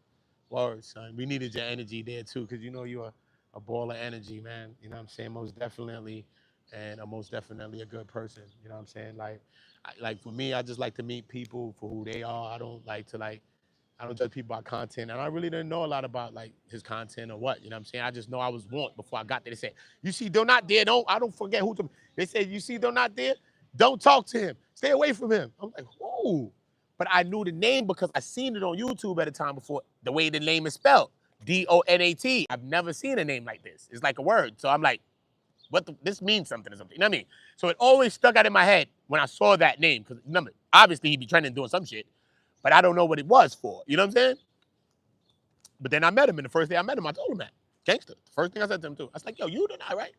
Word, son. We needed your energy there too, because you know you're a ball of energy, man. You know what I'm saying? Most definitely, and most definitely a good person. You know what I'm saying? Like for me, I just like to meet people for who they are. I don't like to I don't judge people by content. And I really didn't know a lot about like his content or what. You know what I'm saying? I just know I was want before I got there. They said, you see They're Not There, I don't forget who to. They said, you see They're Not There, don't talk to him. Stay away from him. I'm like, whoa. But I knew the name because I seen it on YouTube at a time before, the way the name is spelled. Donat. I've never seen a name like this. It's like a word. So I'm like, this means something or something. You know what I mean? So it always stuck out in my head when I saw that name. Because remember, obviously he'd be trending doing some shit, but I don't know what it was for. You know what I'm saying? But then I met him, and the first day I met him, I told him that. Gangster. The first thing I said to him too. I was like, yo, you Diddy, right?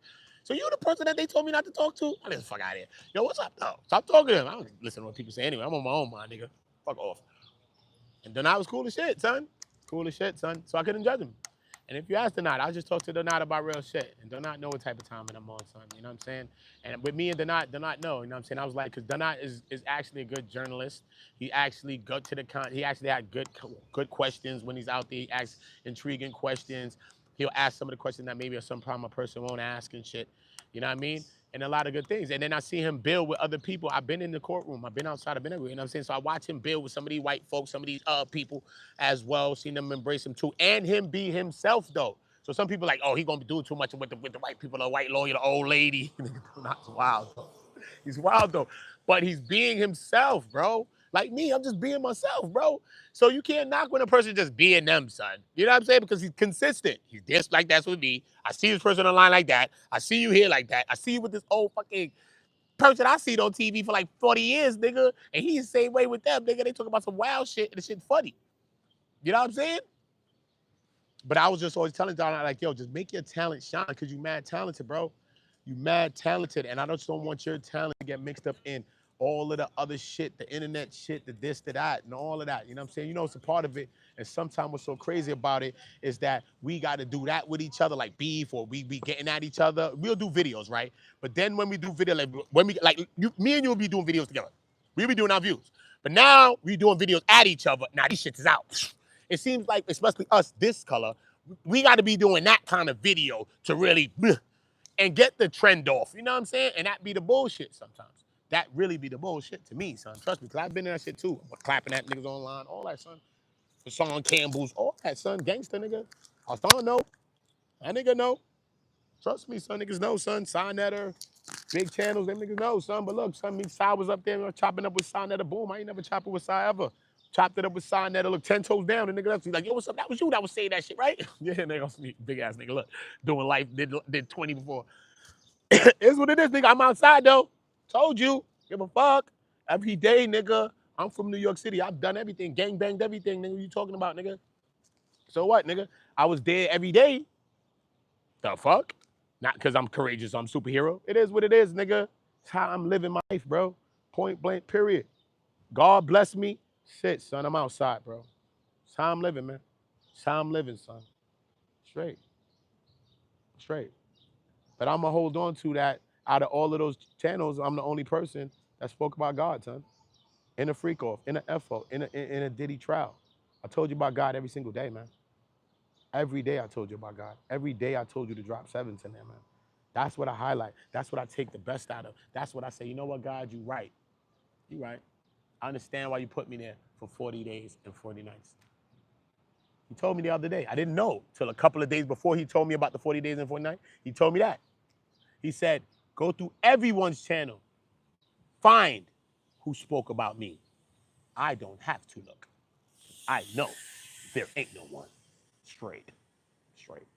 So you the person that they told me not to talk to? I didn't fuck out of here. Yo, what's up, though? Stop talking to him. I don't listen to what people say anyway. I'm on my own mind, nigga. Fuck off. And Donat was cool as shit, son. Cool as shit, son. So I couldn't judge him. And if you ask Donat, I just talk to Donat about real shit. And Donat know what type of time I'm on, son. You know what I'm saying? And with me and Donat know. You know what I'm saying? I was like, because Donat is actually a good journalist. He actually got to the he actually had good questions when he's out there. He asks intriguing questions. He'll ask some of the questions that maybe some problem a person won't ask and shit. You know what I mean? And a lot of good things. And then I see him build with other people. I've been in the courtroom. I've been outside. I've been everywhere. You know what I'm saying? So I watch him build with some of these white folks, some of these people as well. Seen them embrace him too. And him be himself, though. So some people like, oh, he going to be doing too much with the white people, the white lawyer, the old lady. That's wild, though. He's wild, though. But he's being himself, bro. Like me, I'm just being myself, bro. So you can't knock when a person just being them, son. You know what I'm saying? Because he's consistent. He's just like that's with me. I see this person online like that. I see you here like that. I see you with this old fucking person I seen on TV for like 40 years, nigga. And he's the same way with them, nigga. They talk about some wild shit and the shit funny. You know what I'm saying? But I was just always telling Don, like, yo, just make your talent shine because you mad talented, bro. You mad talented. And I just don't want your talent to get mixed up in all of the other shit, the internet shit, the this, the that, and all of that. You know what I'm saying? You know, it's a part of it. And sometimes what's so crazy about it is that we got to do that with each other, like beef, or we be getting at each other. We'll do videos, right? But then when we do video, me and you will be doing videos together. We'll be doing our views. But now we doing videos at each other. Now these shits is out. It seems like, especially us, this color, we got to be doing that kind of video to really and get the trend off. You know what I'm saying? And that be the bullshit sometimes. That really be the bullshit to me, son. Trust me, because I've been in that shit too. I'm clapping at niggas online, all that, son. Sean Campbell's, all that, son. Gangster, nigga. I don't know. That nigga know. Trust me, son. Niggas know, son. Signetter, big channels, them niggas know, son. But look, son, me, Sai was up there chopping up with Signetter. Boom, I ain't never chopping with Sai ever. Chopped it up with Signetter, look, 10 toes down. The nigga left me like, yo, what's up? That was you that was saying that shit, right? Yeah, nigga, big ass nigga, look, doing life, did 20 before. It's what it is, nigga. I'm outside, though. Told you. Give a fuck. Every day, nigga. I'm from New York City. I've done everything. Gang banged everything, nigga. What you talking about, nigga? So what, nigga? I was there every day. The fuck? Not because I'm courageous, I'm superhero. It is what it is, nigga. It's how I'm living my life, bro. Point blank, period. God bless me. Shit, son. I'm outside, bro. It's how I'm living, man. It's how I'm living, son. Straight. Straight. But I'm going to hold on to that. Out of all of those channels, I'm the only person that spoke about God, son. In a freak off, in a FO, in a Diddy Trial. I told you about God every single day, man. Every day I told you about God. Every day I told you to drop sevens in there, man. That's what I highlight. That's what I take the best out of. That's what I say, you know what, God, you right. You right. I understand why you put me there for 40 days and 40 nights. He told me the other day. I didn't know till a couple of days before he told me about the 40 days and 40 nights. He told me that. He said, go through everyone's channel. Find who spoke about me. I don't have to look. I know there ain't no one. Straight.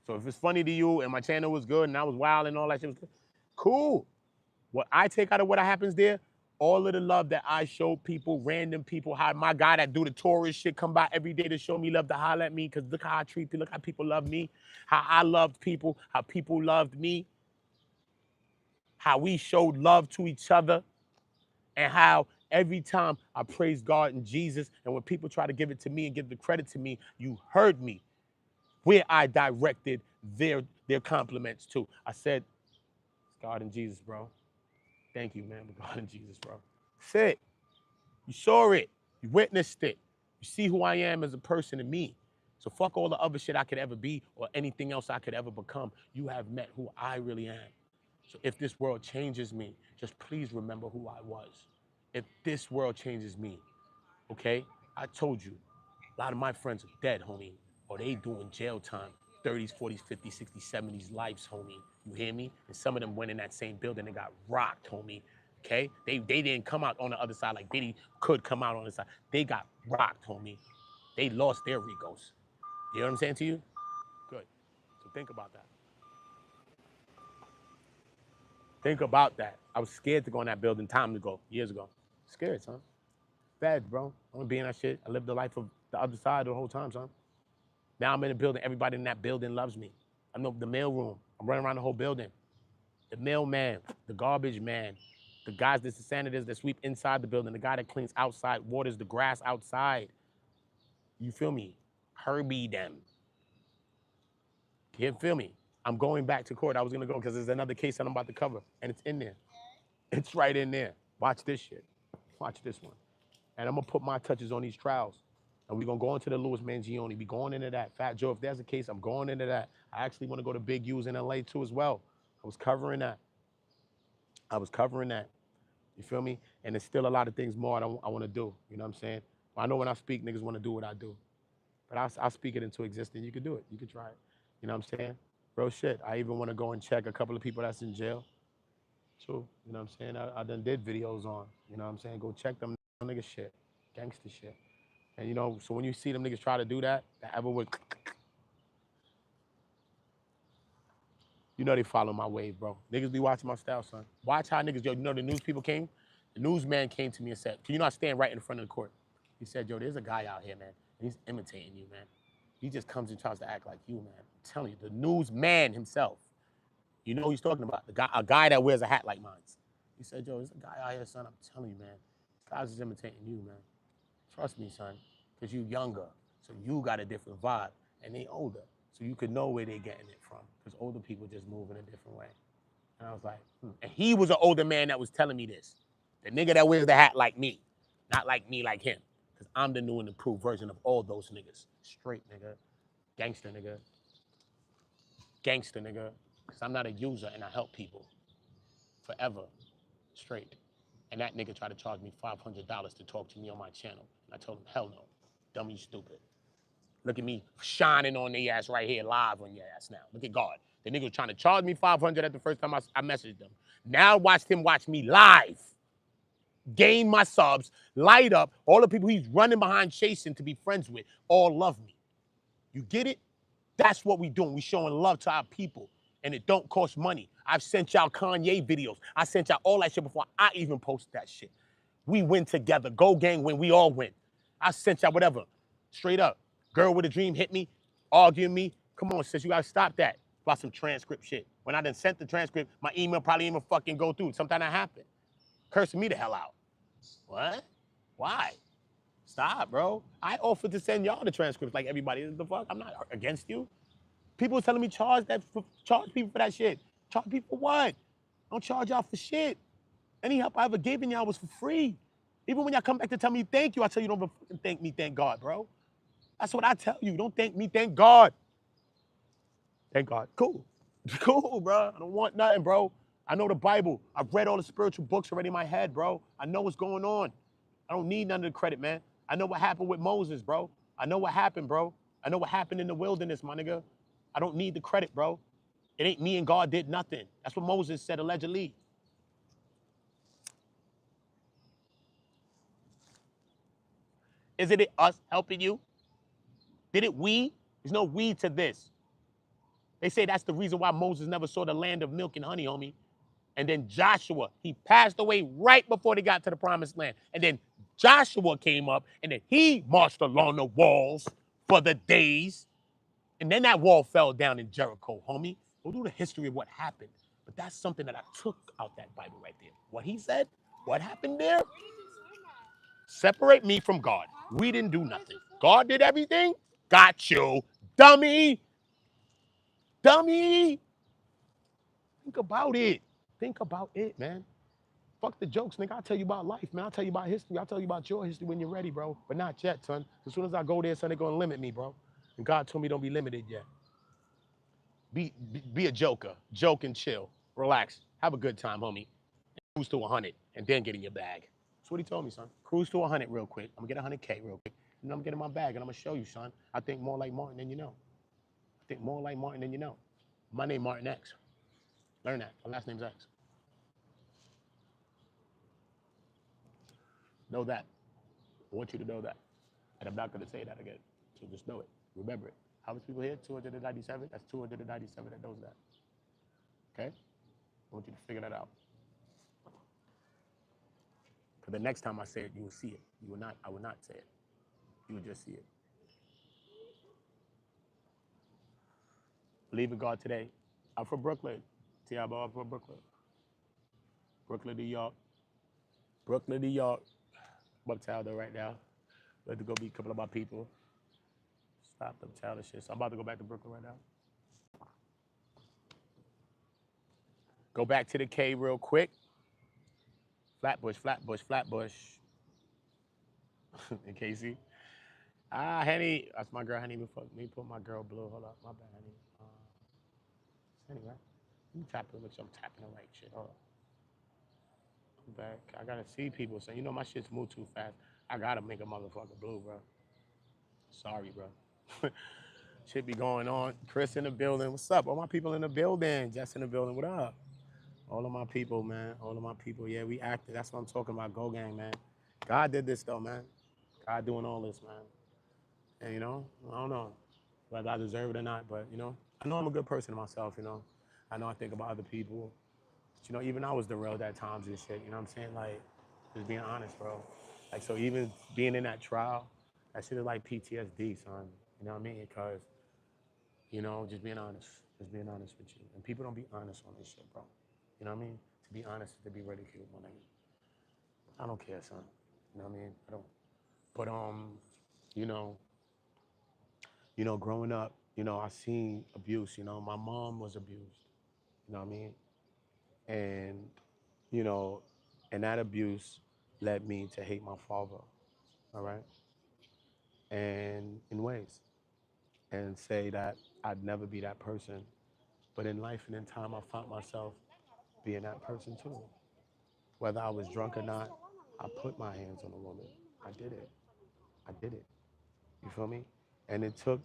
So if it's funny to you and my channel was good and I was wild and all that shit was good, cool. What I take out of what happens there, all of the love that I show people, random people, how my guy that do the tourist shit come by every day to show me love, to holler at me, because look how I treat people, look how people love me, how I loved people, how people loved me, how we showed love to each other, and how every time I praise God and Jesus, and when people try to give it to me and give the credit to me, you heard me, where I directed their compliments to. I said, it's God and Jesus, bro. Thank you, man, with God and Jesus, bro. That's it. You saw it. You witnessed it. You see who I am as a person in me. So fuck all the other shit I could ever be or anything else I could ever become. You have met who I really am. So if this world changes me, just please remember who I was. If this world changes me, okay? I told you, a lot of my friends are dead, homie, or they doing jail time, 30s, 40s, 50s, 60s, 70s lives, homie. You hear me? And some of them went in that same building and got rocked, homie. Okay? They didn't come out on the other side like Diddy could come out on the side. They got rocked, homie. They lost their Ricos. You know what I'm saying to you? Good. So think about that. Think about that. I was scared to go in that building time ago, years ago. Scared, son. Bad, bro. I want to be in that shit. I lived the life of the other side the whole time, son. Now I'm in a building. Everybody in that building loves me. I know the mail room. I'm running around the whole building. The mailman, the garbage man, the guys, the sanitors that sweep inside the building, the guy that cleans outside, waters the grass outside. You feel me? Herbie them. You feel me? I'm going back to court. I was gonna go because there's another case that I'm about to cover, and it's in there. It's right in there. Watch this shit. Watch this one. And I'm gonna put my touches on these trials. And we're gonna go into the Louis Mangione. We going into that. Fat Joe, if there's a case, I'm going into that. I actually want to go to Big U's in LA too as well. I was covering that. You feel me? And there's still a lot of things more I want to do. You know what I'm saying? I know when I speak, niggas want to do what I do. But I'll speak it into existence. You can do it. You can try it. You know what I'm saying? Real shit. I even want to go and check a couple of people that's in jail too. You know what I'm saying? I done did videos on. You know what I'm saying? Go check them nigga shit. Gangster shit. And you know, so when you see them niggas try to do that ever would, you know they follow my wave, bro. Niggas be watching my style, son. Watch how niggas, yo, you know the news people came? The newsman came to me and said, can you not stand right in front of the court? He said, yo, there's a guy out here, man. And he's imitating you, man. He just comes and tries to act like you, man. I'm telling you, the newsman himself. You know who he's talking about? A guy that wears a hat like mine. He said, yo, there's a guy out here, son. I'm telling you, man. This guy's just imitating you, man. Trust me, son, because you younger. So you got a different vibe. And they older. So you could know where they're getting it from. Because older people just move in a different way. And I was like, And he was an older man that was telling me this. The nigga that wears the hat like me. Not like me, like him. Because I'm the new and improved version of all those niggas. Straight nigga. Gangster nigga. Gangster nigga. Because I'm not a user and I help people. Forever. Straight. And that nigga tried to charge me $500 to talk to me on my channel. And I told him, hell no. Dumb, you stupid. Look at me shining on their ass right here live on your ass now. Look at God. The nigga was trying to charge me $500 at the first time I messaged him. Now watch him watch me live. Gain my subs, light up. All the people he's running behind chasing to be friends with all love me. You get it? That's what we doing. We showing love to our people. And it don't cost money. I've sent y'all Kanye videos. I sent y'all all that shit before I even posted that shit. We win together. Go gang win. We all win. I sent y'all whatever. Straight up. Girl with a dream hit me, arguing me. Come on, sis, you gotta stop that. About some transcript shit. When I done sent the transcript, my email probably even fucking go through. Something that happened. Cursing me the hell out. What? Why? Stop, bro. I offered to send y'all the transcripts like everybody. The fuck? I'm not against you. People telling me charge people for that shit. Charge people for what? Don't charge y'all for shit. Any help I ever given y'all was for free. Even when y'all come back to tell me thank you, I tell you don't fucking thank me, thank God, bro. That's what I tell you. Don't thank me, thank God. Thank God. Cool. Cool, bro. I don't want nothing, bro. I know the Bible. I've read all the spiritual books already in my head, bro. I know what's going on. I don't need none of the credit, man. I know what happened with Moses, bro. I know what happened, bro. I know what happened in the wilderness, my nigga. I don't need the credit, bro. It ain't me and God did nothing. That's what Moses said, allegedly. Isn't it us helping you? Did it we? There's no we to this. They say that's the reason why Moses never saw the land of milk and honey, homie. And then Joshua, he passed away right before they got to the promised land. And then Joshua came up and then he marched along the walls for the days. And then that wall fell down in Jericho, homie. We'll do the history of what happened. But that's something that I took out that Bible right there. What he said, what happened there? Separate me from God. We didn't do nothing. God did everything. Got you. Dummy. Dummy. Think about it. Think about it, man. Fuck the jokes, nigga. I'll tell you about life, man. I'll tell you about history. I'll tell you about your history when you're ready, bro. But not yet, son. As soon as I go there, son, they're gonna limit me, bro. And God told me don't be limited yet. Be a joker. Joke and chill. Relax. Have a good time, homie. Cruise to 100 and then get in your bag. That's what he told me, son. Cruise to 100 real quick. I'm gonna get 100K real quick. And I'm gonna get in my bag and I'm gonna show you, son. I think more like Martin than you know. I think more like Martin than you know. My name Martin X. Learn that. My last name's X. Know that. I want you to know that. And I'm not going to say that again. So just know it. Remember it. How many people here? 297? That's 297 that knows that. Okay? I want you to figure that out. Because the next time I say it, you will see it. You will not, I will not say it. You will just see it. Believe in God today. I'm from Brooklyn. Tiabo, I'm from Brooklyn. Brooklyn, New York. Brooklyn, New York. I'm uptown though right now. About to go meet a couple of my people. Stop uptown and shit. So I'm about to go back to Brooklyn right now. Go back to the K real quick. Flatbush, Flatbush, Flatbush. And Casey. Henny. That's my girl, Henny. Let me put my girl blue. Hold up. My bad, Henny. Anyway. Let me tap it. Look, I'm tapping the right shit. Hold up. I'm back. I gotta see people. So, you know, my shit's move too fast. I gotta make a motherfucker blue, bro. Sorry, bro. Shit be going on. Chris in the building. What's up? All my people in the building. Jess in the building. What up? All of my people, man. All of my people. Yeah, we acted. That's what I'm talking about. Go gang, man. God did this, though, man. God doing all this, man. And, you know, I don't know whether I deserve it or not, but, you know, I know I'm a good person myself, you know. I know I think about other people. But, you know, even I was derailed at times and shit, you know what I'm saying? Like, just being honest, bro. Like, so even being in that trial, that shit is like PTSD, son. You know what I mean? Because, you know, just being honest. Just being honest with you. And people don't be honest on this shit, bro. You know what I mean? To be honest is to be ridiculed, my nigga. I don't care, son. You know what I mean? I don't. But you know, growing up, you know, I seen abuse. You know, my mom was abused. You know what I mean? And you know, and that abuse led me to hate my father. All right, and in ways, and say that I'd never be that person. But in life and in time, I found myself being that person too. Whether I was drunk or not, I put my hands on a woman. I did it. I did it. You feel me? And it took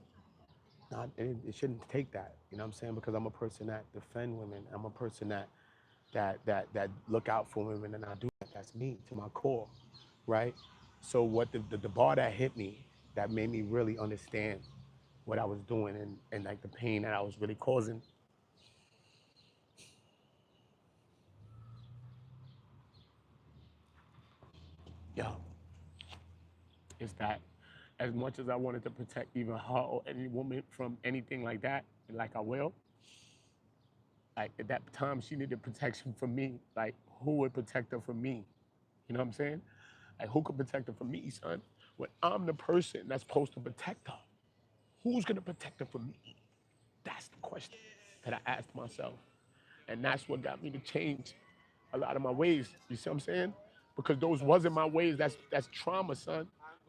not. It shouldn't take that. You know what I'm saying? Because I'm a person that defend women. I'm a person that look out for women, and I do that. That's me to my core, right? So what the bar that hit me, that made me really understand what I was doing and like the pain that I was really causing. Yo, is that as much as I wanted to protect even her or any woman from anything like that, and like I will, like at that time she needed protection from me. Like who would protect her from me? You know what I'm saying? Like who could protect her from me, son? When I'm the person that's supposed to protect her, who's gonna protect her from me? That's the question that I asked myself. And that's what got me to change a lot of my ways. You see what I'm saying? Because those wasn't my ways. That's trauma, son.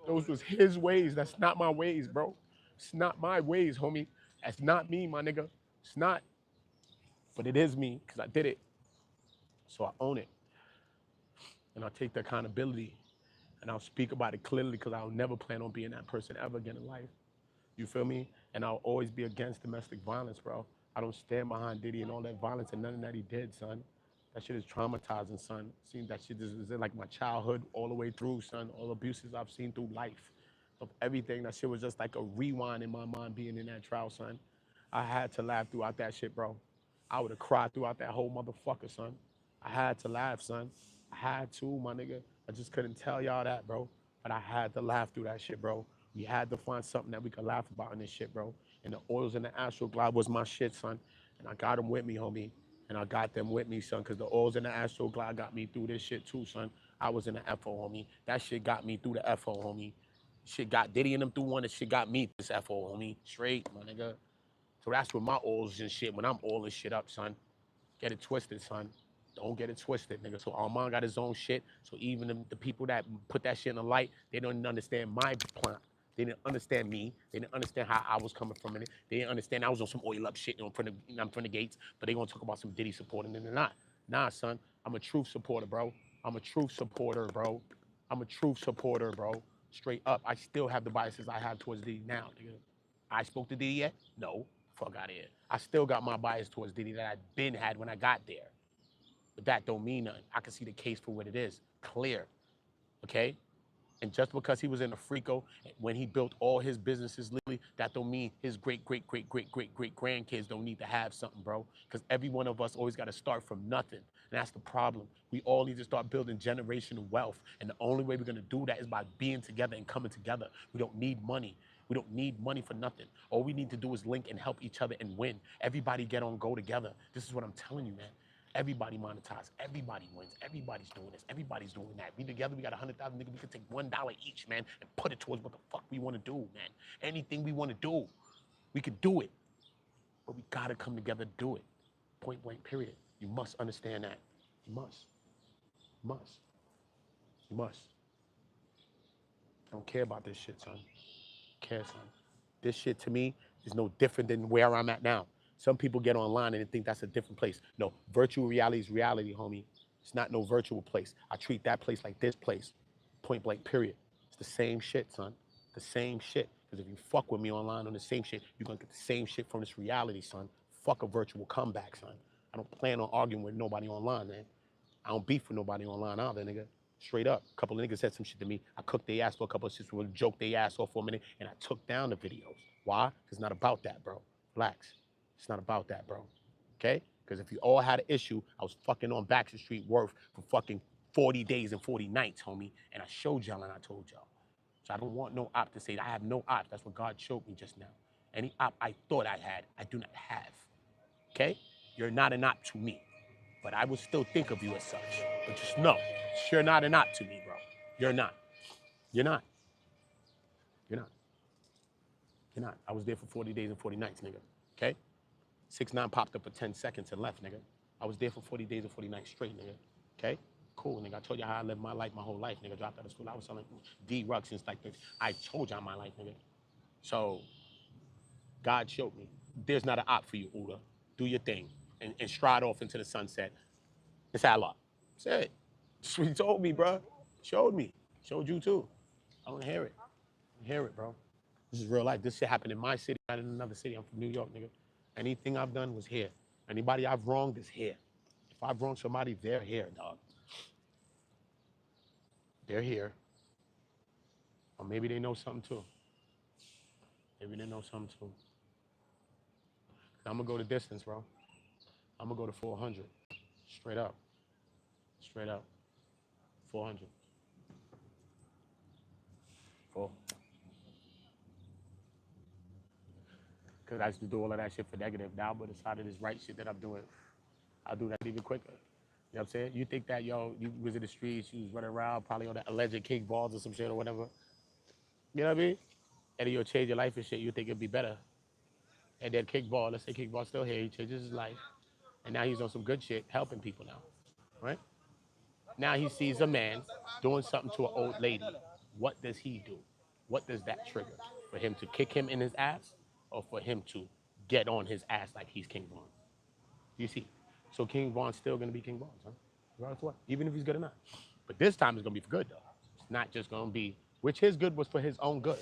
Those was his ways. That's not my ways, bro. It's not my ways, homie. That's not me, my nigga. It's not. But it is me because I did it. So I own it. And I'll take the accountability. And I'll speak about it clearly because I'll never plan on being that person ever again in life. You feel me? And I'll always be against domestic violence, bro. I don't stand behind Diddy and all that violence and nothing that he did, son. That shit is traumatizing, son. Seeing that shit is like my childhood all the way through, son. All the abuses I've seen through life. Of everything, that shit was just like a rewind in my mind being in that trial, son. I had to laugh throughout that shit, bro. I would have cried throughout that whole motherfucker, son. I had to laugh, son. I had to, my nigga. I just couldn't tell y'all that, bro. But I had to laugh through that shit, bro. We had to find something that we could laugh about in this shit, bro. And the oils in the Astro Glide was my shit, son. And I got them with me, homie. And I got them with me, son, because the oils in the Astro Glide got me through this shit too, son. I was in the FO, homie. That shit got me through the FO, homie. Shit got Diddy and them through one. That shit got me this FO, homie. Straight, my nigga. So that's with my oils and shit when I'm oiling shit up, son. Get it twisted, son. Don't get it twisted, nigga. So Armon got his own shit. So even the people that put that shit in the light, they don't understand my plan. They didn't understand me. They didn't understand how I was coming from it. They didn't understand I was on some oil up shit in front of gates, but they gonna talk about some Diddy supporting and they're not. Nah, son. I'm a truth supporter, bro. I'm a truth supporter, bro. I'm a truth supporter, bro. Straight up. I still have the biases I have towards Diddy now, nigga. I spoke to Diddy yet? No. Fuck out of here. I still got my bias towards Diddy that I'd been had when I got there. But that don't mean nothing. I can see the case for what it is. Clear. Okay? And just because he was in a FRICO when he built all his businesses legally, that don't mean his great grandkids don't need to have something, bro. Because every one of us always got to start from nothing. And that's the problem. We all need to start building generational wealth. And the only way we're going to do that is by being together and coming together. We don't need money. We don't need money for nothing. All we need to do is link and help each other and win. Everybody get on, go together. This is what I'm telling you, man. Everybody monetize. Everybody wins. Everybody's doing this. Everybody's doing that. We together, we got 100,000 niggas. We can take $1 each, man, and put it towards what the fuck we want to do, man. Anything we want to do, we could do it. But we got to come together to do it. Point blank, period. You must understand that. You must. You must. You must. I don't care about this shit, son. Care, son. This shit to me is no different than where I'm at now. Some people get online and they think that's a different place. No, virtual reality is reality, homie. It's not no virtual place. I treat that place like this place. Point blank, period. It's the same shit, son. The same shit. Because if you fuck with me online on the same shit, you're going to get the same shit from this reality, son. Fuck a virtual comeback, son. I don't plan on arguing with nobody online, man. I don't beef with nobody online either, nigga. Straight up. A couple of niggas said some shit to me. I cooked their ass for a couple of shits, would joke their ass off for a minute, and I took down the videos. Why? Because it's not about that, bro. Relax. It's not about that, bro. Okay? Because if you all had an issue, I was fucking on Baxter Street Worth for fucking 40 days and 40 nights, homie. And I showed y'all and I told y'all. So I don't want no op to say I have no ops. That's what God showed me just now. Any op I thought I had, I do not have. Okay? You're not an op to me. But I would still think of you as such. But just know, you're not an op to me, bro. You're not. You're not. You're not. You're not. I was there for 40 days and 40 nights, nigga. Okay? 6ix9ine popped up for 10 seconds and left, nigga. I was there for 40 days and 40 nights straight, nigga. Okay? Cool, nigga. I told you how I lived my life, my whole life, nigga. Dropped out of school. I was selling D-Ruck since like this. I told y'all my life, nigga. So, God showed me. There's not an op for you, Uda. Do your thing. And stride off into the sunset. It's Allah. That's it. That's what he told me, bro. Showed me. Showed you too. I don't hear it. I hear it, bro. This is real life. This shit happened in my city, not in another city. I'm from New York, nigga. Anything I've done was here. Anybody I've wronged is here. If I've wronged somebody, they're here, dog. They're here. Or maybe they know something too. Maybe they know something too. I'm gonna go the distance, bro. I'm gonna go to 400. Straight up. Straight up. 400. 4. Because I used to do all of that shit for negative. Now, but decided this right shit that I'm doing, I'll do that even quicker. You know what I'm saying? You think that, yo, you was in the streets, you was running around, probably on that alleged kickballs or some shit or whatever. You know what I mean? And then you'll change your life and shit, you think it'd be better. And then kickball, let's say kickball's still here, he changes his life. And now he's on some good shit, helping people now, right? Now he sees a man doing something to an old lady. What does he do? What does that trigger? For him to kick him in his ass or for him to get on his ass like he's King Von? You see. So King Von's still gonna be King Von, son. Regardless of what, even if he's good or not. But this time it's gonna be for good though. It's not just gonna be, which his good was for his own good.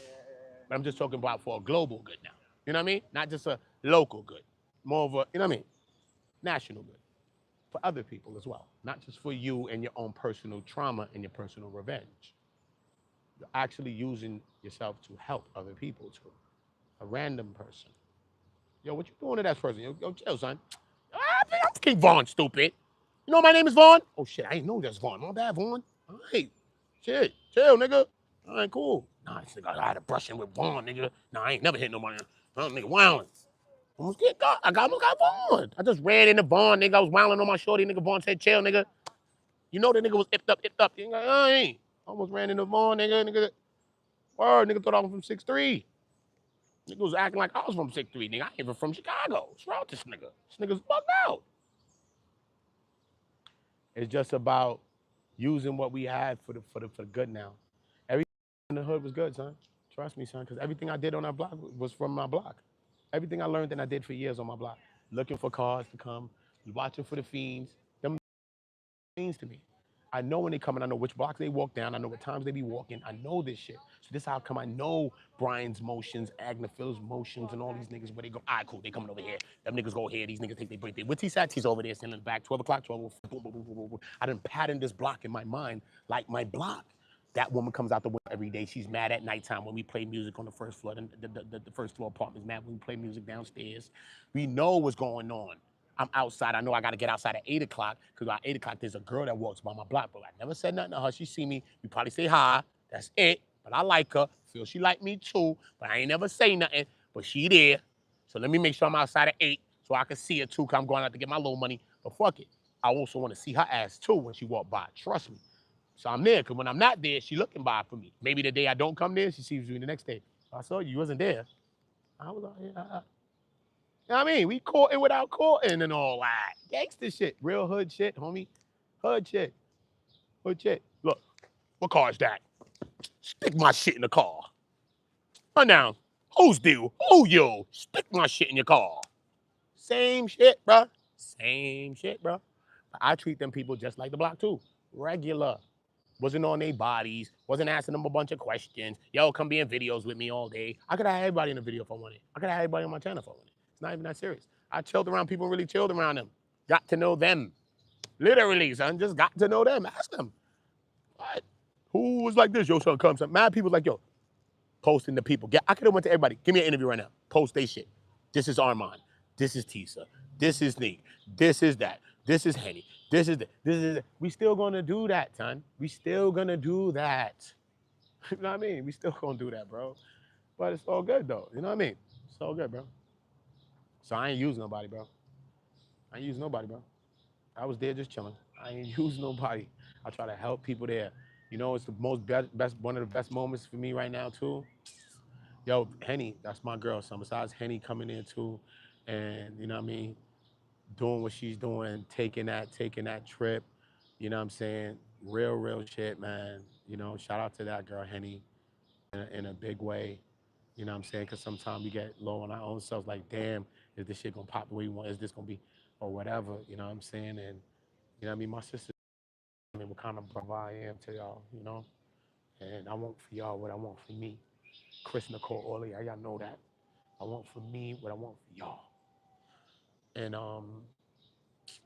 But I'm just talking about for a global good now. You know what I mean? Not just a local good. More of a, you know what I mean? National good. For other people as well. Not just for you and your own personal trauma and your personal revenge. You're actually using yourself to help other people too. A random person. Yo, what you doing to that person? Yo, chill, son. I'm King Von, stupid. You know my name is Vaughn? Oh, shit, I ain't know that's Vaughn. My bad, Vaughn. All right. Shit, chill, nigga. All right, cool. Nah, this nigga, I had a brushing with Vaughn, nigga. Nah, I ain't never hit nobody. Nigga, wildin'. Almost got Vaughn. I just ran into Vaughn, nigga. I was wilding on my shorty, nigga. Vaughn said, chill, nigga. You know the nigga was ipped up. You like, I ain't. Almost ran into Vaughn, nigga. Word, nigga thought I was from 6'3". Nigga was acting like I was from 6'3", nigga. I ain't even from Chicago. What's wrong with this nigga? This nigga's bugged out. It's just about using what we had for the good now. Everything in the hood was good, son. Trust me, son, because everything I did on that block was from my block. Everything I learned and I did for years on my block. Looking for cars to come, watching for the fiends. Them fiends to me. I know when they come and I know which blocks they walk down. I know what times they be walking. I know this shit. So this is how come I know Brian's motions, Agna Phil's motions, and all these niggas where they go, all right, cool, they coming over here. Them niggas go here. These niggas take their birthday. With T-Sat's over there, sitting in the back, 12 o'clock, 12, boom, boom, boom, boom, boom. I done patterned this block in my mind like my block. That woman comes out the window every day. She's mad at nighttime when we play music on the first floor. The first floor apartment's mad when we play music downstairs. We know what's going on. I'm outside. I know I got to get outside at 8 o'clock because at 8 o'clock, there's a girl that walks by my block. But I never said nothing to her. She see me. We probably say hi. That's it. But I like her. Feel she like me too. But I ain't never say nothing. But she there. So let me make sure I'm outside at 8 so I can see her too because I'm going out to get my little money. But fuck it. I also want to see her ass too when she walk by. Trust me. So I'm there because when I'm not there, she looking by for me. Maybe the day I don't come there, she sees me the next day. I saw you wasn't there. I was like, yeah. You know what I mean? We courting without courting and all that. Gangster shit. Real hood shit, homie. Hood shit. Hood shit. Look, what car is that? Stick my shit in the car. Run down. Who's you? Who you? Stick my shit in your car. Same shit, bro. Same shit, bro. But I treat them people just like the block too. Regular. Wasn't on their bodies. Wasn't asking them a bunch of questions. Yo, come be in videos with me all day. I could have had everybody in the video if I wanted. I could have had everybody on my channel if I wanted. It's not even that serious. I chilled around people, really chilled around them. Got to know them. Literally, son. Just got to know them. Ask them. What? Who was like this? Yo, son, come. Son. Mad people like, yo, posting the people. I could have went to everybody. Give me an interview right now. Post they shit. This is Armon. This is Tisa. This is Nick. This is that. This is Henny. This is that. This is that. We still gonna do that, son. We still gonna do that. You know what I mean? We still gonna do that, bro. But it's all good, though. You know what I mean? It's all good, bro. So I ain't use nobody, bro. I ain't use nobody, bro. I was there just chilling. I ain't use nobody. I try to help people there. You know, it's the best, one of the best moments for me right now, too. Yo, Henny, that's my girl. So besides Henny coming in, too, and, you know what I mean, doing what she's doing, taking that trip, you know what I'm saying? Real shit, man. You know, shout out to that girl, Henny, in a big way. You know what I'm saying? Because sometimes we get low on our own selves, like, damn, is this shit gonna pop the way we want? Is this gonna be, or whatever, you know what I'm saying? And, you know what I mean? My sister, I mean, what kind of brother I am to y'all, you know? And I want for y'all what I want for me. Chris, Nicole, Orly, y'all know that. I want for me what I want for y'all. And,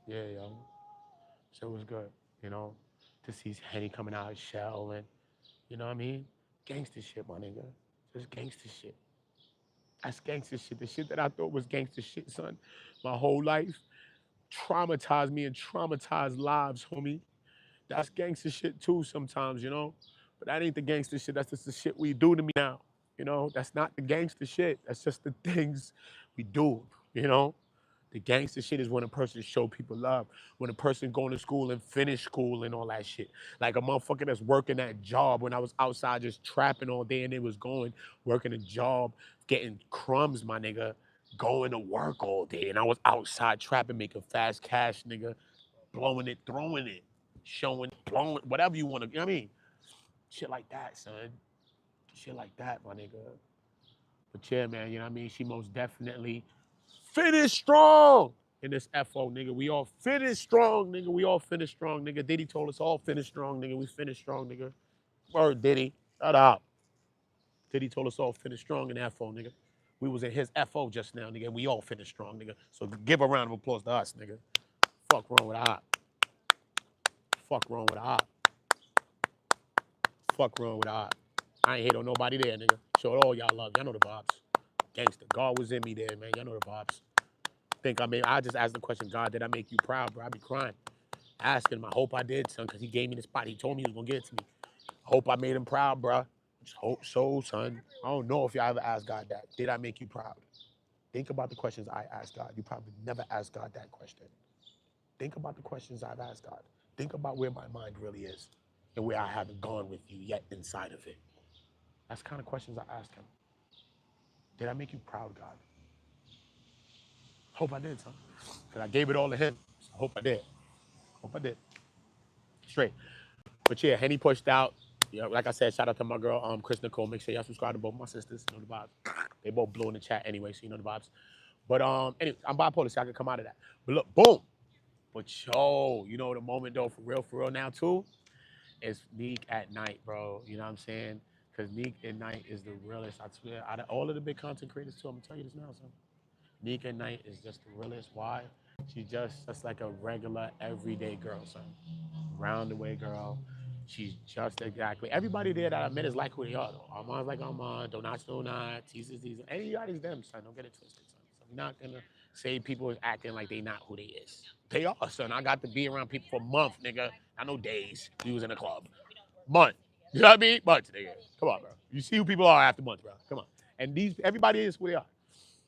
yeah, yo. So it was good, you know, to see Henny coming out of his shell and, you know what I mean? Gangster shit, my nigga. Just gangster shit. That's gangster shit. The shit that I thought was gangster shit, son, my whole life traumatized me and traumatized lives, homie. That's gangster shit too sometimes, you know? But that ain't the gangster shit. That's just the shit we do to me now, you know? That's not the gangster shit. That's just the things we do, you know? The gangster shit is when a person show people love. When a person going to school and finish school and all that shit. Like a motherfucker that's working that job when I was outside just trapping all day and it was working a job, getting crumbs, my nigga, going to work all day. And I was outside trapping, making fast cash, nigga, blowing it, throwing it, showing, blowing, whatever you want to, you know what I mean? Shit like that, son. Shit like that, my nigga. But yeah, man, you know what I mean? She most definitely finished strong. in this FO, nigga. We all finished strong, nigga. We all finished strong, nigga. Diddy told us all finished strong, nigga. We finished strong, nigga. Word, Diddy. Shut up. Diddy told us all finished strong in FO, nigga. We was in his FO just now, nigga. We all finished strong, nigga. So give a round of applause to us, nigga. Fuck wrong with Op. Fuck wrong with Op. Fuck wrong with Op. I ain't hate on nobody there, nigga. Showed all y'all love. Y'all know the vibes. Gangster. God was in me there, man. Y'all know the vibes. I just asked the question, God, did I make you proud, bro? I be crying. Asking him, I hope I did, son, because he gave me the spot. He told me he was going to give it to me. I hope I made him proud, bro. Just hope so, son. I don't know if y'all ever asked God that. Did I make you proud? Think about the questions I asked God. You probably never asked God that question. Think about the questions I've asked God. Think about where my mind really is and where I haven't gone with you yet inside of it. That's the kind of questions I asked him. Did I make you proud, God? Hope I did, son. Because I gave it all to him. So hope I did. Hope I did. Straight. But yeah, Henny pushed out. You know, like I said, shout out to my girl, Chris Nicole. Make sure y'all subscribe to both my sisters. You know the vibes. They both blew in the chat anyway, so you know the vibes. But anyway, I'm bipolar, so I can come out of that. But look, boom. But yo, you know the moment though, for real now too, is Neek at night, bro. You know what I'm saying? Because Neek at night is the realest. I swear, out of all of the big content creators too, I'm gonna tell you this now, son. Neek at night is just the realest. Why? She's just like a regular, everyday girl, son. Round the way girl. She's just exactly. Everybody there that I met is like who they are, though. Armon's like Armon, Donat's Donat, Teaser's Teaser. Anybody's them, son. Don't get it twisted, son. So we're not gonna say people is acting like they not who they is. They are, son. I got to be around people for a month, nigga. I know days. We was in a club. Month. You know what I mean? Months, nigga. Come on, bro. You see who people are after months, bro. Come on. And everybody is who they are.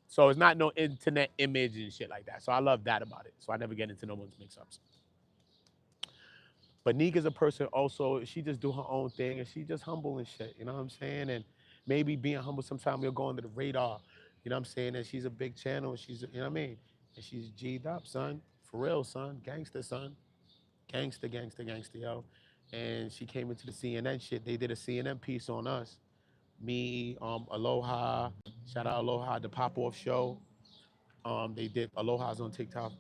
So it's not no internet image and shit like that. So I love that about it. So I never get into no one's mix-ups. But Neek is a person also, she just do her own thing and she just humble and shit, you know what I'm saying? And maybe being humble sometimes we'll go under the radar, you know what I'm saying? And she's a big channel and she's, you know what I mean? And she's G'd up, son. For real, son. Gangster, son. Gangster, yo. And she came into the CNN shit. They did a CNN piece on us. Me, Aloha, shout out Aloha, the pop-off show. They did Aloha's on TikTok,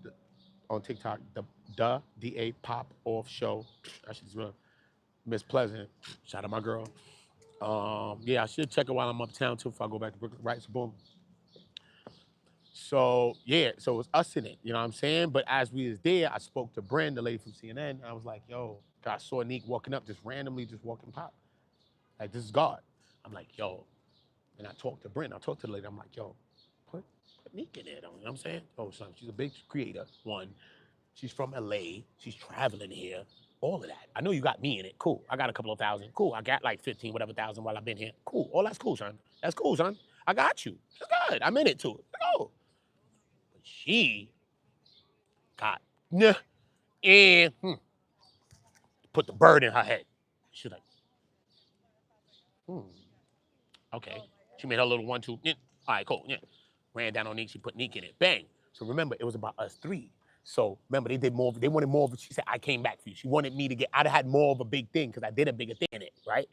the DA pop off show. That shit's real. Miss Pleasant, shout out my girl. Yeah, I should check it while I'm uptown too. If I go back to Brooklyn, right? So boom. So yeah, so it was us in it. You know what I'm saying? But as we was there, I spoke to Bryn, the lady from CNN. And I was like, yo, I saw Neek walking up, just randomly, just walking pop. Like this is God. I'm like, yo. And I talked to Bryn. I talked to the lady. I'm like, yo, put Neek in there, though. You know what I'm saying? Oh, son, she's a big creator. One. She's from LA. She's traveling here. All of that. I know you got me in it. Cool. I got a couple of thousand. Cool. I got like 15, whatever thousand while I've been here. Cool. All that's cool, son. That's cool, son. I got you. That's good. I'm in it too. Go. But she got and put the bird in her head. She's like, okay. She made her little 1, 2. All right, cool. Yeah. Ran down on Neek. She put Neek in it. Bang. So remember, it was about us three. So remember, they did more. They wanted more of it. She said, I came back for you. She wanted me to get, I'd have had more of a big thing because I did a bigger thing in it, right?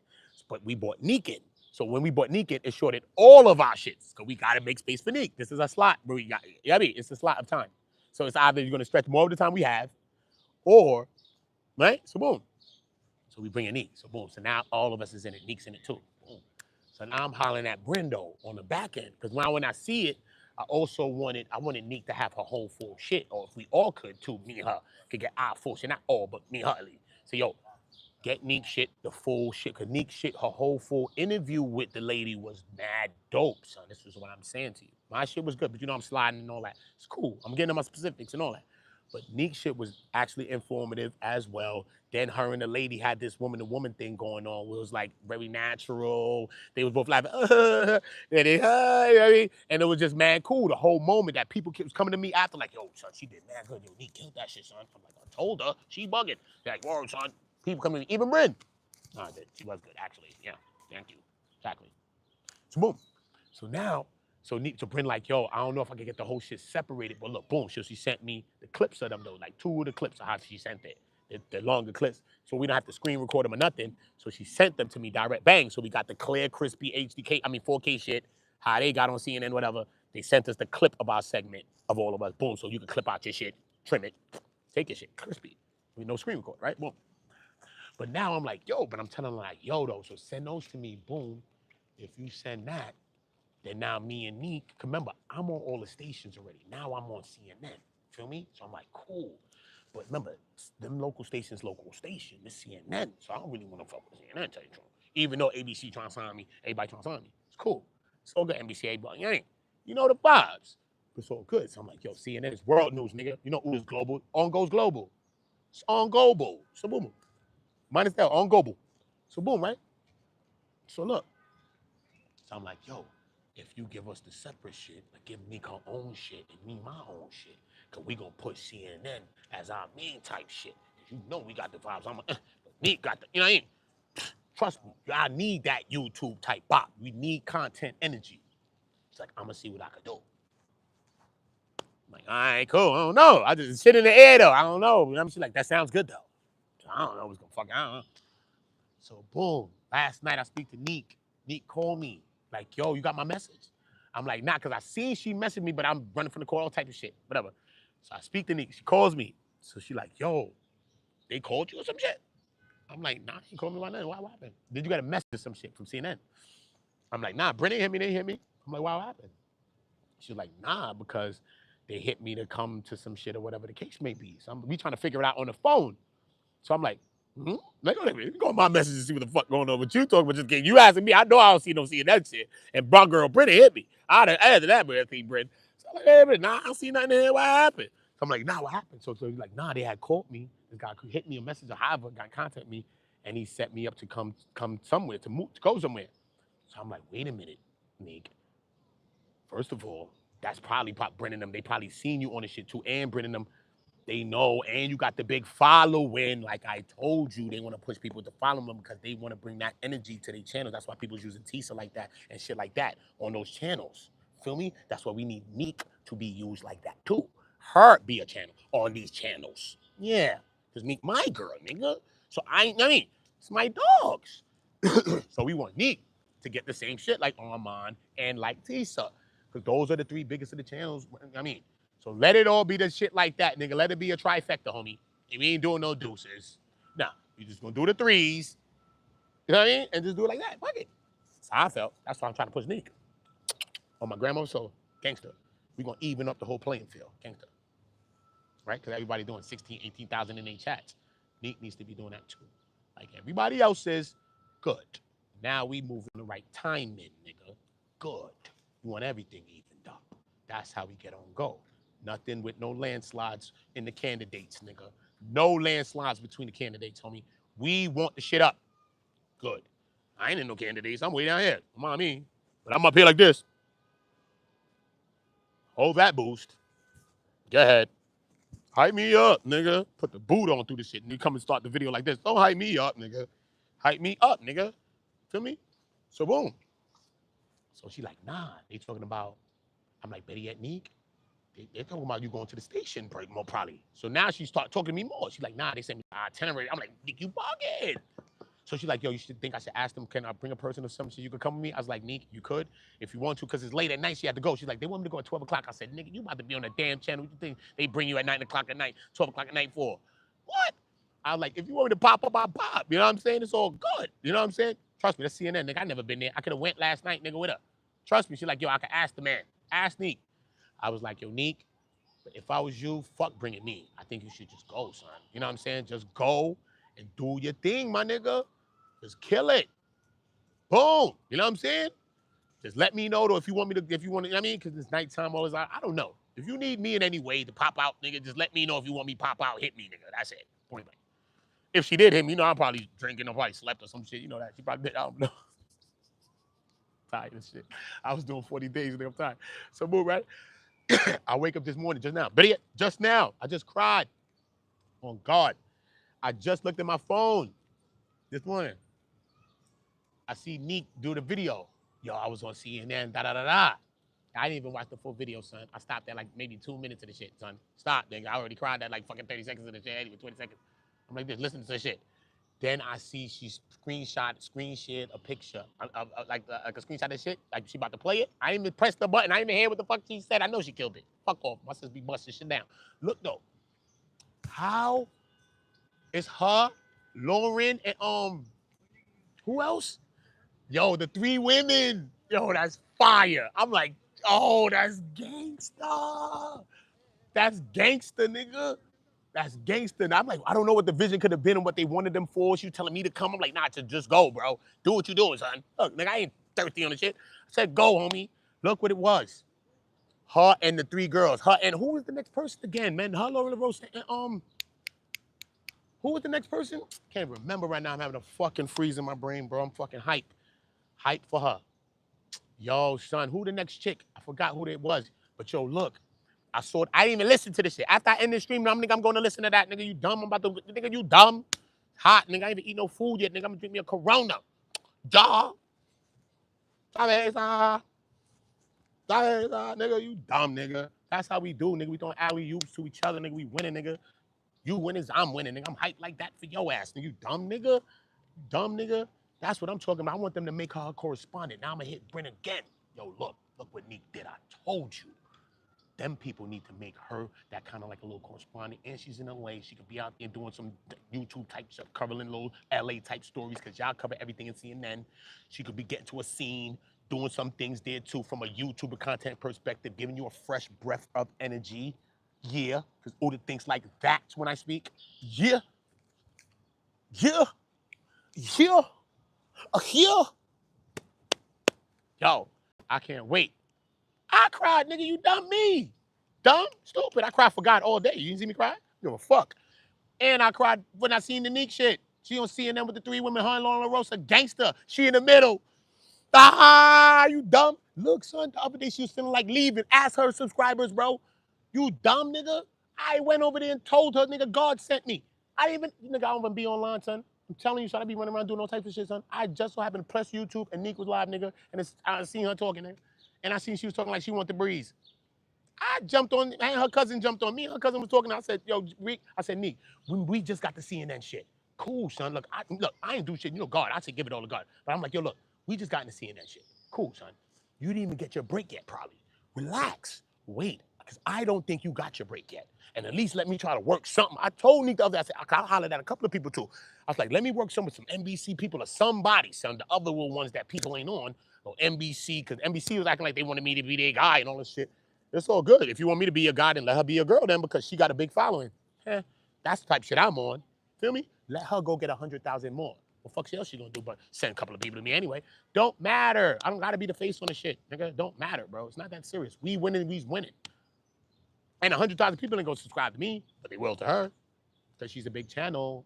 But we bought Neek in. So when we bought Neek in, it shorted all of our shits because we got to make space for Neek. This is a slot where we got, you know what I mean? It's a slot of time. So it's either you're going to stretch more of the time we have or, right? So boom. So we bring in Neek. So boom. So now all of us is in it. Neek's in it too. Boom. So now I'm hollering at Brendo on the back end because when I see it, I wanted Neek to have her whole full shit, or if we all could too, me and her could get our full shit, not all, but me and her at least. So yo, get Neek shit, the full shit, cause Neek shit, her whole full interview with the lady was mad dope, son. This is what I'm saying to you. My shit was good, but you know I'm sliding and all that. It's cool. I'm getting to my specifics and all that. But Neek shit was actually informative as well. Then her and the lady had this woman-to-woman thing going on where it was like very natural. They was both laughing, you know what I mean? And it was just mad cool. The whole moment that people kept coming to me after like, yo, son, she did mad good. Yo, Neek killed that shit, son. I'm like, I told her, she bugging. They're like, whoa, son. People coming, even Bryn. No, she was good, actually. Yeah, thank you. Exactly. So boom. So now, so Bryn like, yo, I don't know if I can get the whole shit separated, but look, boom. So she sent me the clips of them though, like 2 of the clips of how she sent it, the longer clips. So we don't have to screen record them or nothing. So she sent them to me direct, bang. So we got the clear, crispy 4K shit, how they got on CNN, whatever. They sent us the clip of our segment of all of us. Boom, so you can clip out your shit, trim it, take your shit, crispy. With no screen record, right? Boom. But now I'm like, yo, but I'm telling them like, yo, though, so send those to me, boom. If you send that, then now me and Neek, remember, I'm on all the stations already. Now I'm on CNN, feel me? So I'm like, cool. But remember, them local stations, it's CNN. So I don't really want to fuck with CNN, tell you the truth. Even though ABC trying to sign me, everybody trying to sign me. It's cool. It's all good, NBC, but you ain't. You know the vibes. It's all good. So I'm like, yo, CNN is world news, nigga. You know who's global? On goes global. It's on global. So boom. Minus that, on global. So boom, right? So look. So I'm like, yo, if you give us the separate shit, like give Neek her own shit and me my own shit, cause we gonna put CNN as our main type shit. You know we got the vibes. But Neek got the, you know what I mean? Trust me, I need that YouTube type bop. We need content energy. It's like, I'm gonna see what I can do. I'm like, all right, cool. I don't know. I just sit in the air though. I don't know. I'm just like, that sounds good though. So I don't know what's gonna fuck. I don't know. So boom. Last night I speak to Neek. Neek called me. Like, yo, you got my message? I'm like, nah, because I seen she messaged me, but I'm running from the court, all type of shit, whatever. So I speak to Neek. She calls me. So she like, yo, they called you or some shit? I'm like, nah, she called me about nothing. What happened? Did you get a message or some shit from CNN? I'm like, nah, Brennan hit me, they hit me. I'm like, what happened? She's like, nah, because they hit me to come to some shit or whatever the case may be. So we trying to figure it out on the phone. So I'm like, like, go on my message and see what the fuck going on with you talking about just getting you asking me. I know I don't see no CNN shit. And brown girl Brittany hit me. I'd have added that, but I think Brittany. So I'm like, hey, but nah, I don't see nothing in here. What happened? So I'm like, nah, what happened? So he's like, nah, they had called me. This guy hit me a message or however, got contact me, and he set me up to come somewhere, to go somewhere. So I'm like, wait a minute, Nick. First of all, that's probably Brennan them. They probably seen you on the shit too, and Brennan them. They know, and you got the big following. Like I told you, they want to push people to follow them because they want to bring that energy to their channels. That's why people's using Tisa like that and shit like that on those channels. Feel me? That's why we need Neek to be used like that too. Her be a channel on these channels. Yeah, because Neek my girl, nigga. So I mean, it's my dogs. So we want Neek to get the same shit like Armon and like Tisa. Because those are the three biggest of the channels. I mean, so let it all be the shit like that, nigga. Let it be a trifecta, homie. And we ain't doing no deuces. Nah, we just gonna do the threes. You know what I mean? And just do it like that. Fuck it. That's how I felt. That's why I'm trying to push Neek. On my grandmother's soul, gangster. We gonna even up the whole playing field, gangster. Right? Because everybody doing 16, 18,000 in their chats. Neek needs to be doing that too. Like everybody else is, good. Now we moving the right timing, nigga. Good. We want everything evened up. That's how we get on go. Nothing with no landslides in the candidates, nigga. No landslides between the candidates, homie. We want the shit up. Good. I ain't in no candidates. I'm way down here. Come on, me. But I'm up here like this. Hold that boost. Go ahead. Hype me up, nigga. Put the boot on through the shit and you come and start the video like this. Don't hype me up, nigga. Hype me up, nigga. Feel me? So boom. So she like, nah, they talking about, I'm like, better yet, Neek. They're talking about you going to the station more probably. So now she start talking to me more. She's like, nah, they sent me itinerary. I'm like, Neek, you bugging. So she's like, yo, you should think I should ask them, can I bring a person or something so you could come with me? I was like, Neek, you could if you want to, because it's late at night. She had to go. She's like, they want me to go at 12 o'clock. I said, nigga, you about to be on a damn channel. What you think they bring you at 9 o'clock at night, 12 o'clock at night for? What? I was like, if you want me to pop up, I'll pop. You know what I'm saying? It's all good. You know what I'm saying? Trust me, that's CNN, nigga. I never been there. I could have went last night, nigga, with her. Trust me. She's like, yo, I could ask the man. Ask Neek. I was like, yo, Neek, but if I was you, fuck bringing me. I think you should just go, son. You know what I'm saying? Just go and do your thing, my nigga. Just kill it. Boom. You know what I'm saying? Just let me know, though, if you want me to, you know what I mean? Because it's nighttime always. I don't know. If you need me in any way to pop out, nigga, just let me know if you want me to pop out, hit me, nigga. That's it. Point blank. If she did hit me, you know, I'm probably drinking, I probably slept or some shit. You know that. She probably did. I don't know. Tired of shit. I was doing 40 days, nigga. I'm tired. So, boom, right? I wake up this morning just now. But just now, I just cried. On God. I just looked at my phone this morning. I see Neek do the video. Yo, I was on CNN, da-da-da-da. I didn't even watch the full video, son. I stopped at like maybe 2 minutes of the shit, son. Stop, nigga. I already cried that like fucking 30 seconds of the shit, anyway, 20 seconds. I'm like this, listen to the shit. Then I see she screen shared a picture, like a screenshot of shit, like she about to play it. I didn't even press the button. I didn't even hear what the fuck she said. I know she killed it. Fuck off. My sis be busting shit down. Look though, how is her, Lauren, and who else? Yo, the 3 women. Yo, that's fire. I'm like, oh, that's gangsta. That's gangsta, nigga. That's gangster. I'm like, I don't know what the vision could have been and what they wanted them for. She was telling me to come. I'm like, nah, just go, bro. Do what you doing, son. Look, nigga, I ain't thirsty on the shit. I said, go, homie. Look what it was. Her and the 3 girls. Her and who was the next person again, man? Her, Laura LaRose, and who was the next person? Can't remember right now. I'm having a fucking freeze in my brain, bro. I'm fucking hype. Hype for her. Yo, son, who the next chick? I forgot who it was. But yo, look. I saw it. I didn't even listen to this shit. After I end this stream, I'm going to listen to that. Nigga, you dumb. I'm about to, nigga, you dumb. Hot, nigga. I ain't even eat no food yet. Nigga, I'm going to drink me a Corona. Duh. Nigga, you dumb, nigga. That's how we do, nigga. We throwing alley-oops to each other, nigga. We winning, nigga. You winning, I'm winning, nigga. I'm hyped like that for your ass, nigga. You dumb, nigga. Dumb, nigga. That's what I'm talking about. I want them to make her a correspondent. Now I'm going to hit Brent again. Yo, look what Neek did. I told you. Them people need to make her that kind of like a little correspondent. And she's in LA. She could be out there doing some YouTube type stuff, covering little LA type stories, because y'all cover everything in CNN. She could be getting to a scene, doing some things there too from a YouTuber content perspective, giving you a fresh breath of energy. Yeah, because Oda thinks like that when I speak. Yeah. Yeah. Yeah. Yeah. Yo, I can't wait. I cried, nigga. You dumb me. Dumb? Stupid. I cried for God all day. You didn't see me cry? You give a fuck. And I cried when I seen the Neek shit. She on CNN with the 3 women, her and Lauren LaRose, a gangster. She in the middle. Ah, you dumb. Look, son, the other day she was feeling like leaving. Ask her subscribers, bro. You dumb, nigga. I went over there and told her, nigga, God sent me. I didn't even, nigga, I don't even be online, son. I'm telling you, son, I be running around doing all types of shit, son. I just so happened to press YouTube and Neek was live, nigga. And I seen her talking, nigga. And I seen she was talking like she wanted to breeze. I jumped on, and her cousin jumped on me. Her cousin was talking. I said, yo, Rick, I said, Neek, we just got the CNN shit. Cool, son. Look, I ain't do shit. You know, God. I said, give it all to God. But I'm like, yo, look, we just got in the CNN shit. Cool, son. You didn't even get your break yet, probably. Relax. Wait, because I don't think you got your break yet. And at least let me try to work something. I told Neek the other day, I said, I'll holler at a couple of people too. I was like, let me work some with some NBC people or somebody, son. The other ones that people ain't on. Or NBC, because NBC was acting like they wanted me to be their guy and all this shit. It's all good. If you want me to be a guy, then let her be a girl then, because she got a big following. That's the type of shit I'm on. Feel me? Let her go get 100,000 more. What fuck else she gonna do but send a couple of people to me anyway? Don't matter. I don't gotta be the face on the shit, nigga. Don't matter, bro. It's not that serious. We winning, we's winning. And 100,000 people ain't gonna subscribe to me, but they will to her, because she's a big channel,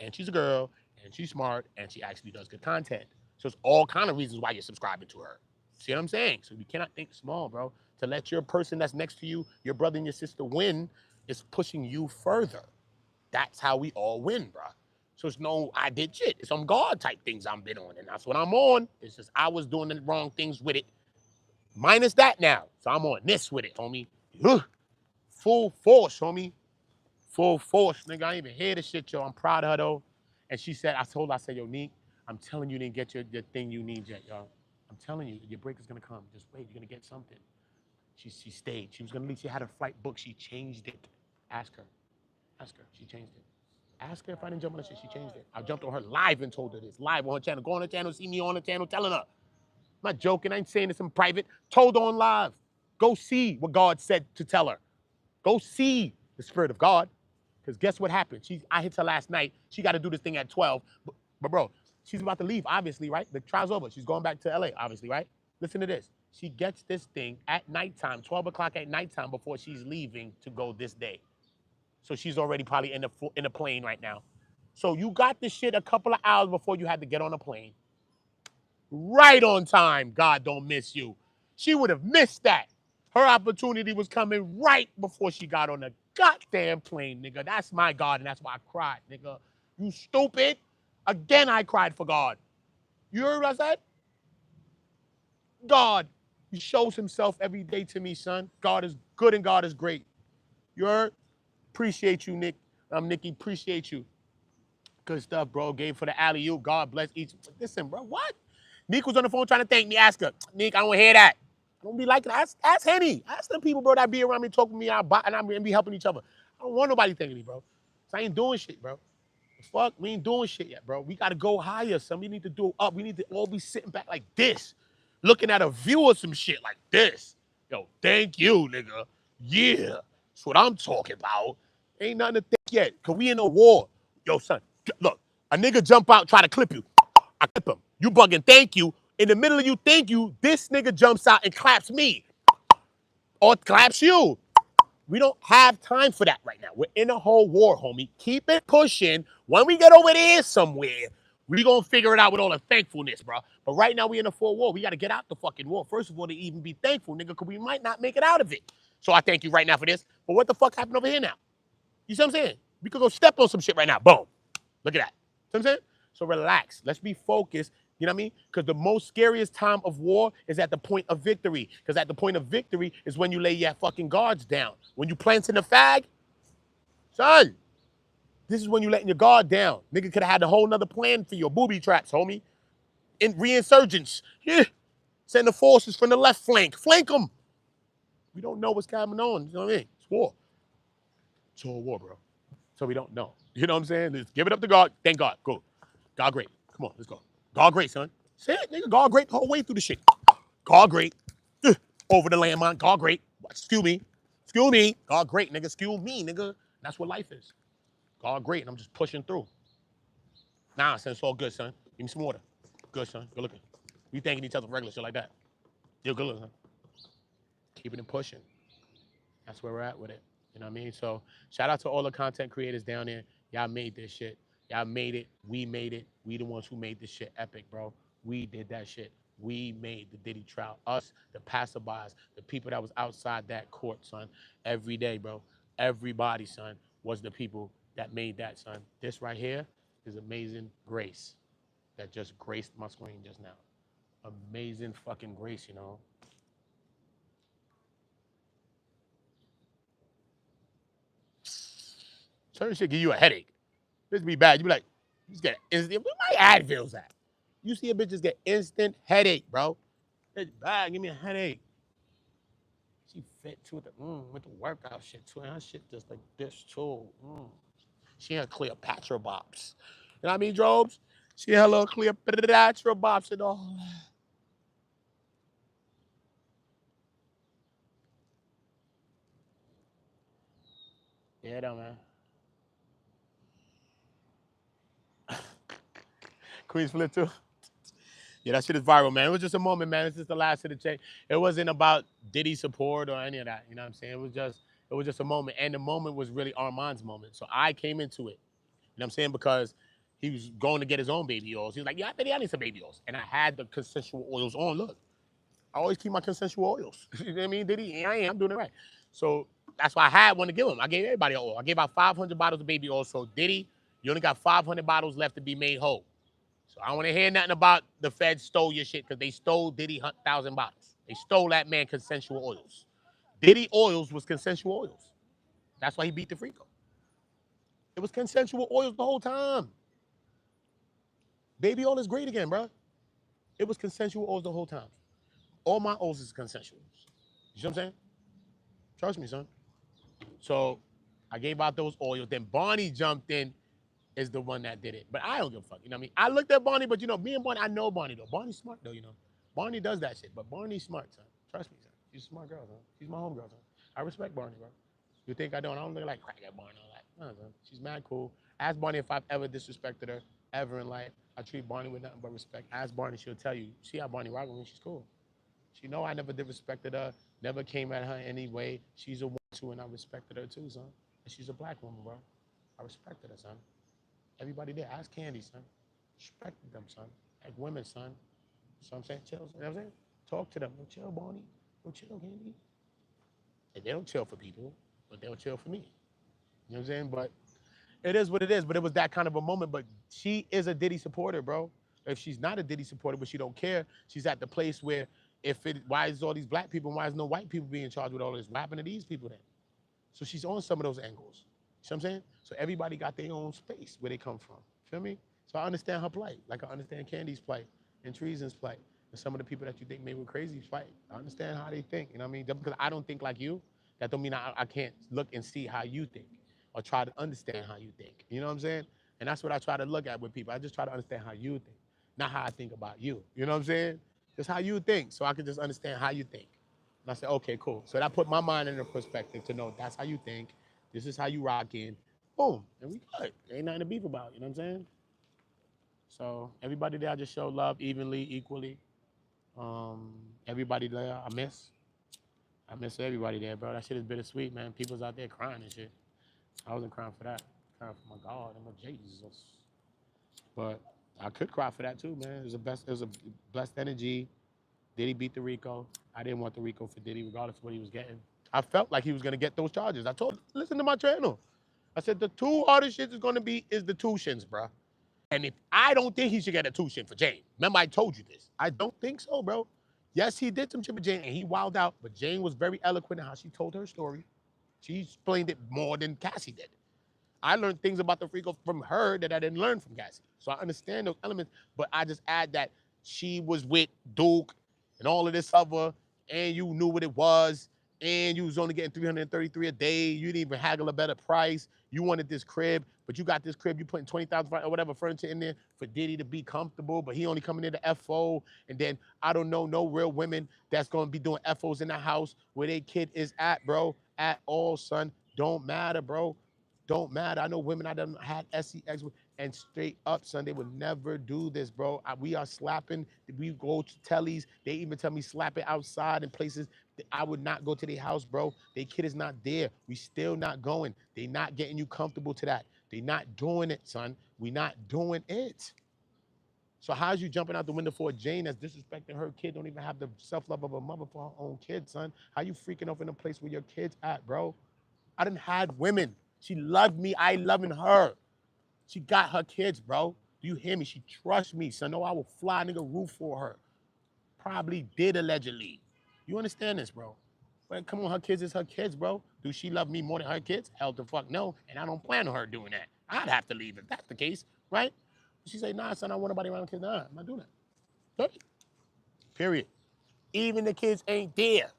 and she's a girl, and she's smart, and she actually does good content. So it's all kind of reasons why you're subscribing to her. See what I'm saying? So you cannot think small, bro. To let your person that's next to you, your brother and your sister win, is pushing you further. That's how we all win, bro. So it's no, I did shit. It's some God type things I'm been on, and that's what I'm on. It's just I was doing the wrong things with it. Minus that now. So I'm on this with it, homie. Full force, homie. Full force, nigga. I ain't even hear the shit, yo. I'm proud of her, though. And she said, I said, yo, Neek, I'm telling you didn't get your thing you need yet, yo. I'm telling you, your break is going to come. Just wait. You're going to get something. She stayed. She was going to leave. She had her flight booked. She changed it. Ask her. She changed it. Ask her if I didn't jump on the shit. She changed it. I jumped on her live and told her this. Live on her channel. Go on her channel. See me on her channel. Telling her. I'm not joking. I ain't saying this in private. Told her on live. Go see what God said to tell her. Go see the Spirit of God. Because guess what happened? I hit her last night. She got to do this thing at 12. But bro, she's about to leave, obviously, right? The trial's over. She's going back to LA, obviously, right? Listen to this. She gets this thing at nighttime, 12 o'clock at nighttime before she's leaving to go this day. So she's already probably in the plane right now. So you got this shit a couple of hours before you had to get on a plane. Right on time. God don't miss you. She would have missed that. Her opportunity was coming right before she got on the goddamn plane, nigga. That's my God, and that's why I cried, nigga. You stupid. Again, I cried for God. You heard what I said? God. He shows himself every day to me, son. God is good and God is great. You heard? Appreciate you, Nick. Nikki, appreciate you. Good stuff, bro. Game for the alley-oop. God bless each. Listen, bro, what? Nick was on the phone trying to thank me. Ask her. Nick, I don't hear that. I don't be like that. Ask Henny. Ask them people, bro, that be around me, talk with me, and I be helping each other. I don't want nobody thanking me, bro. So I ain't doing shit, bro. The fuck? We ain't doing shit yet, bro. We got to go higher, son. We need to do up. We need to all be sitting back like this, looking at a view of some shit like this. Yo, thank you, nigga. Yeah. That's what I'm talking about. Ain't nothing to think yet, because we in a war. Yo, son, look, a nigga jump out, try to clip you. I clip him. You bugging, thank you. In the middle of you thank you, this nigga jumps out and claps me. Or claps you. We don't have time for that right now. We're in a whole war, homie. Keep it pushing. When we get over there somewhere, we gonna figure it out with all the thankfulness, bro. But right now we in a full war. We gotta get out the fucking war. First of all, to even be thankful, nigga, because we might not make it out of it. So I thank you right now for this. But what the fuck happened over here now? You see what I'm saying? We could go step on some shit right now. Boom. Look at that. You know what I'm saying? So relax. Let's be focused. You know what I mean? Because the most scariest time of war is at the point of victory. Because at the point of victory is when you lay your fucking guards down. When you planting the fag, son, this is when you letting your guard down. Nigga could have had a whole nother plan for your booby traps, homie. In reinsurgents. Yeah. Send the forces from the left flank. Flank them. We don't know what's going on. You know what I mean? It's war. It's all war, bro. So we don't know. You know what I'm saying? Just give it up to God. Thank God. Go. God great. Come on, let's go. God great, son. Say it, nigga. God great the whole way through the shit. God great. Over the landmine. God great. Excuse me. Excuse me. God great, nigga. Excuse me, nigga. That's what life is. God great, and I'm just pushing through. Nah, son, it's all good, son. Give me some water. Good, son. Good looking. We thanking each other for regular shit like that. You're good looking, son. Keeping it pushing. That's where we're at with it. You know what I mean? So shout out to all the content creators down there. Y'all made this shit. Y'all made it. We made it. We the ones who made this shit epic, bro. We did that shit. We made the Diddy Trial. Us, the passerbys, the people that was outside that court, son. Every day, bro. Everybody, son, was the people that made that, son. This right here is Amazing Grace that just graced my screen just now. Amazing fucking grace, you know. Certain shit give you a headache. This be bad. You be like, you just get instant. Where my Advils at? You see a bitch just get instant headache, bro. It's bad. Give me a headache. She fit too with the workout shit too. And her shit just like this too. She had Cleopatra bops. You know what I mean, Drobes? She had a little Cleopatra bops and all. Yeah, though, man. Queens flip too. Yeah, that shit is viral, man. It was just a moment, man. It's just the last of the chain. It wasn't about Diddy support or any of that. You know what I'm saying? It was just a moment. And the moment was really Armon's moment. So I came into it. You know what I'm saying? Because he was going to get his own baby oils. He was like, yeah, I need some baby oils. And I had the consensual oils on. Look, I always keep my consensual oils. You know what I mean? Diddy, I'm doing it right. So that's why I had one to give him. I gave everybody an oil. I gave out 500 bottles of baby oil. So Diddy, you only got 500 bottles left to be made whole. So I don't want to hear nothing about the feds stole your shit because they stole Diddy 1,000 bottles. They stole that man consensual oils. Diddy oils was consensual oils. That's why he beat the Frico. It was consensual oils the whole time. Baby oil is great again, bro. It was consensual oils the whole time. All my oils is consensual. You know what I'm saying? Trust me, son. So I gave out those oils. Then Barney jumped in, is the one that did it. But I don't give a fuck. You know what I mean? I looked at Barney, but you know, me and Barney, I know Barney though. Barney's smart though, you know. Barney does that shit, but Barney's smart, son. Trust me, son. She's a smart girl, son. She's my homegirl, son. I respect Barney, bro. You think I don't? I don't look like crack at Barney all that. No, son. She's mad cool. Ask Barney if I've ever disrespected her, ever in life. I treat Barney with nothing but respect. Ask Barney, she'll tell you. See how Barney rock with me? She's cool. She know I never disrespected her, never came at her any way. She's a woman too, and I respected her too, son. And she's a black woman, bro. I respected her, son. Everybody there. Ask Candy, son. Respect them, son. Like women, son. So I'm saying, chill. You know what I'm saying? Talk to them. Don't chill, Barney. Don't chill, Candy. And they don't chill for people, but they'll chill for me. You know what I'm saying? But it is what it is. But it was that kind of a moment. But she is a Diddy supporter, bro. If she's not a Diddy supporter, but she don't care, she's at the place where why is all these black people and why is no white people being charged with all this? What happened to these people then? So she's on some of those angles. You know what I'm saying? So everybody got their own space where they come from. Feel me? So I understand her plight. Like I understand Candy's plight and Treason's plight. And some of the people that you think maybe were crazy's plight. I understand how they think. You know what I mean? Just because I don't think like you, that don't mean I can't look and see how you think or try to understand how you think. You know what I'm saying? And that's what I try to look at with people. I just try to understand how you think, not how I think about you. You know what I'm saying? Just how you think, so I can just understand how you think. And I said, okay, cool. So that put my mind in a perspective to know that's how you think. This is how you rock in. Boom. And we good. Ain't nothing to beef about. You know what I'm saying? So everybody there, I just show love evenly, equally. Everybody there, I miss everybody there, bro. That shit is bittersweet, man. People's out there crying and shit. I wasn't crying for that. I was crying for my God and my Jesus. But I could cry for that too, man. It was a blessed energy. Diddy beat the RICO. I didn't want the RICO for Diddy, regardless of what he was getting. I felt like he was gonna get those charges. I told, listen to my channel. I said the two hardest shit is the tuitions, bro. And if I don't think he should get a tuition for Jane. Remember, I told you this. I don't think so, bro. Yes, he did some shit with Jane and he wilded out, but Jane was very eloquent in how she told her story. She explained it more than Cassie did. I learned things about the RICO from her that I didn't learn from Cassie. So I understand those elements, but I just add that she was with Duke and all of this other, and you knew what it was, and you was only getting $333 a day. You didn't even haggle a better price. You wanted this crib, but you got this crib. You putting 20,000 or whatever furniture in there for Diddy to be comfortable, but he only coming in to FO. And then I don't know no real women that's gonna be doing FOs in the house where their kid is at, bro. At all, son. Don't matter, bro. Don't matter. I know women I done had SEX with, and straight up, son, they would never do this, bro. We are slapping. We go to tellies. They even tell me slap it outside in places that I would not go to their house, bro. Their kid is not there. We still not going. They not getting you comfortable to that. They not doing it, son. We not doing it. So how's you jumping out the window for a Jane that's disrespecting her kid, don't even have the self-love of a mother for her own kid, son? How you freaking off in a place where your kid's at, bro? I done had women. She loved me. I loving her. She got her kids, bro. Do you hear me? She trusts me. So no, I will fly nigga roof for her. Probably did allegedly. You understand this, bro? But come on, her kids is her kids, bro. Do she love me more than her kids? Hell the fuck no. And I don't plan on her doing that. I'd have to leave if that's the case, right? She say, nah, son, I don't want nobody around kids. Nah, I'm not doing that. Period. Even the kids ain't there.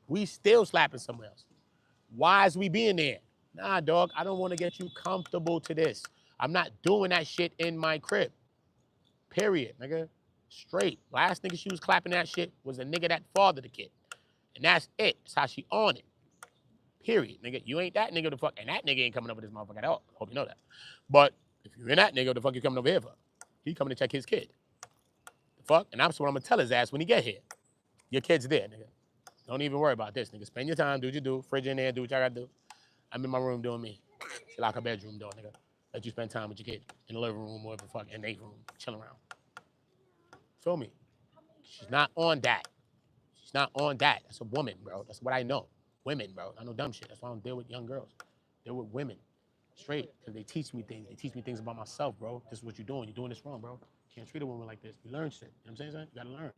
We still slapping somewhere else. Why is we being there? Nah, dog, I don't want to get you comfortable to this. I'm not doing that shit in my crib. Period, nigga. Straight. Last nigga she was clapping that shit was the nigga that fathered the kid. And that's it. That's how she on it. Period, nigga. You ain't that nigga the fuck, and that nigga ain't coming over this motherfucker at all. Hope you know that. But if you're in that nigga, the fuck you coming over here for? He coming to check his kid. The fuck? And that's what I'm gonna tell his ass when he get here. Your kid's there, nigga. Don't even worry about this, nigga. Spend your time, do what you do. Fridge in there, do what y'all gotta do. I'm in my room doing me. She lock her bedroom door, nigga. Let you spend time with your kid in the living room or whatever the fuck, in their room, chilling around. Feel me? She's not on that. She's not on that. That's a woman, bro. That's what I know. Women, bro. I know dumb shit. That's why I don't deal with young girls. Deal with women. Straight. Because they teach me things. They teach me things about myself, bro. This is what you're doing. You're doing this wrong, bro. You can't treat a woman like this. You learn shit. You know what I'm saying, son? You gotta learn.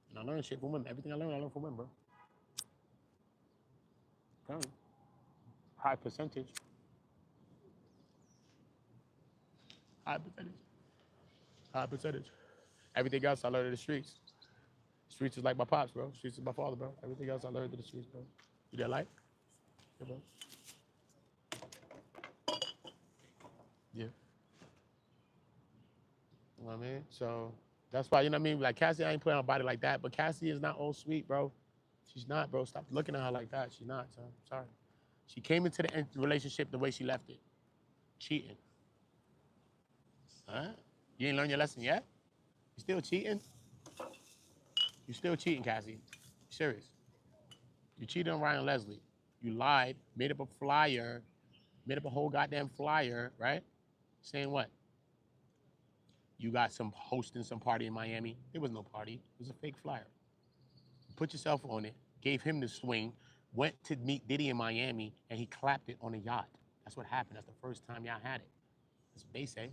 And I learn shit from women. Everything I learn from women, bro. Okay. High percentage. High percentage. High percentage. Everything else I learned in the streets. Streets is like my pops, bro. Streets is my father, bro. Everything else I learned in the streets, bro. You that light? Yeah, bro. Yeah. You know what I mean? So that's why, you know what I mean? Like Cassie, I ain't playing on body like that, but Cassie is not all sweet, bro. She's not, bro. Stop looking at her like that. She's not, son. Sorry. She came into the relationship the way she left it. Cheating. Huh? You ain't learned your lesson yet? You still cheating? You still cheating, Cassie. Serious. You cheated on Ryan Leslie. You lied, made up a flyer, made up a whole goddamn flyer, right? Saying what? You got some hosting some party in Miami. There was no party. It was a fake flyer. You put yourself on it, gave him the swing, went to meet Diddy in Miami, and he clapped it on a yacht. That's what happened. That's the first time y'all had it. That's what they say.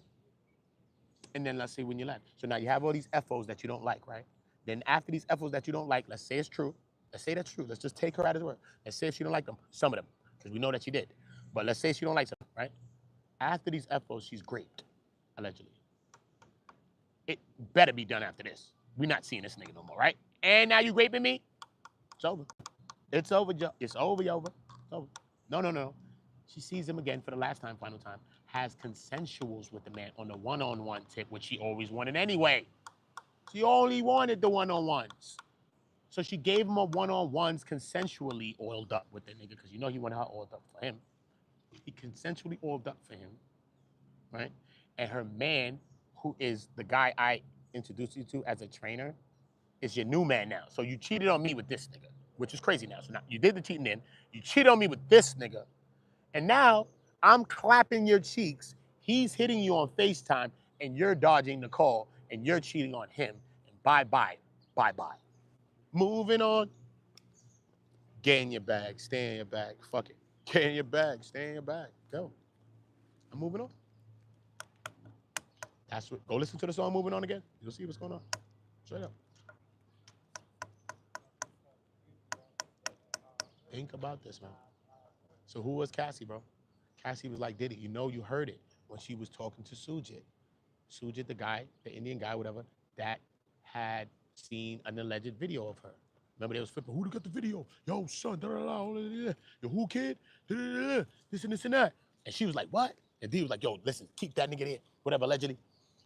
And then let's see when you left. So now you have all these FOs that you don't like, right? Then after these FOs that you don't like, let's say it's true. Let's say that's true. Let's just take her at his word. Let's say if she don't like them, some of them, because we know that she did. But let's say she don't like them, right? After these FOs, she's raped. allegedly. It better be done after this. We're not seeing this nigga no more, right? And now you raping me? It's over. It's over, Joe. It's over, It's over. No. She sees him again for the last time, final time. Has consensuals with the man on the one-on-one tip, which she always wanted anyway. She only wanted the one-on-ones. So she gave him a one-on-ones consensually oiled up with the nigga, because you know he wanted her oiled up for him. He consensually oiled up for him, right? And her man, who is the guy I introduced you to as a trainer, is your new man now. So you cheated on me with this nigga, which is crazy now. So now you did the cheating in, you cheated on me with this nigga, and now I'm clapping your cheeks. He's hitting you on FaceTime, and you're dodging the call, and you're cheating on him. And bye-bye. Moving on. Get in your bag, stay in your bag. Fuck it. Get in your bag, stay in your bag. Go. I'm moving on. That's what. Go listen to the song "Moving On" again. You'll see what's going on. Straight up. Think about this, man. So who was Cassie, bro? Cassie was like Diddy. You know, you heard it when she was talking to Sujit. Sujit, the guy, the Indian guy, whatever, that had seen an alleged video of her. Remember, they was flipping, who got the video? Yo, son, yo, who, kid? This and this and that. And she was like, what? And D was like, yo, listen, keep that nigga there, whatever, allegedly.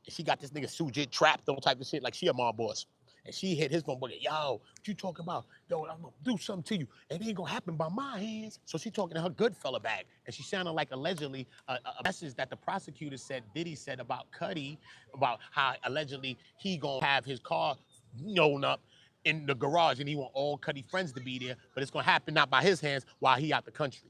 And she got this nigga Sujit trapped, all type of shit, like she a mob boss. And she hit his phone, yo, what you talking about? Yo, I'm gonna do something to you. It ain't gonna happen by my hands. So she talking to her good fella bag. And she sounded like allegedly a message that the prosecutor said, Diddy said about Cuddy, about how allegedly he gonna have his car known up in the garage and he want all Cuddy friends to be there, but it's gonna happen not by his hands while he out the country.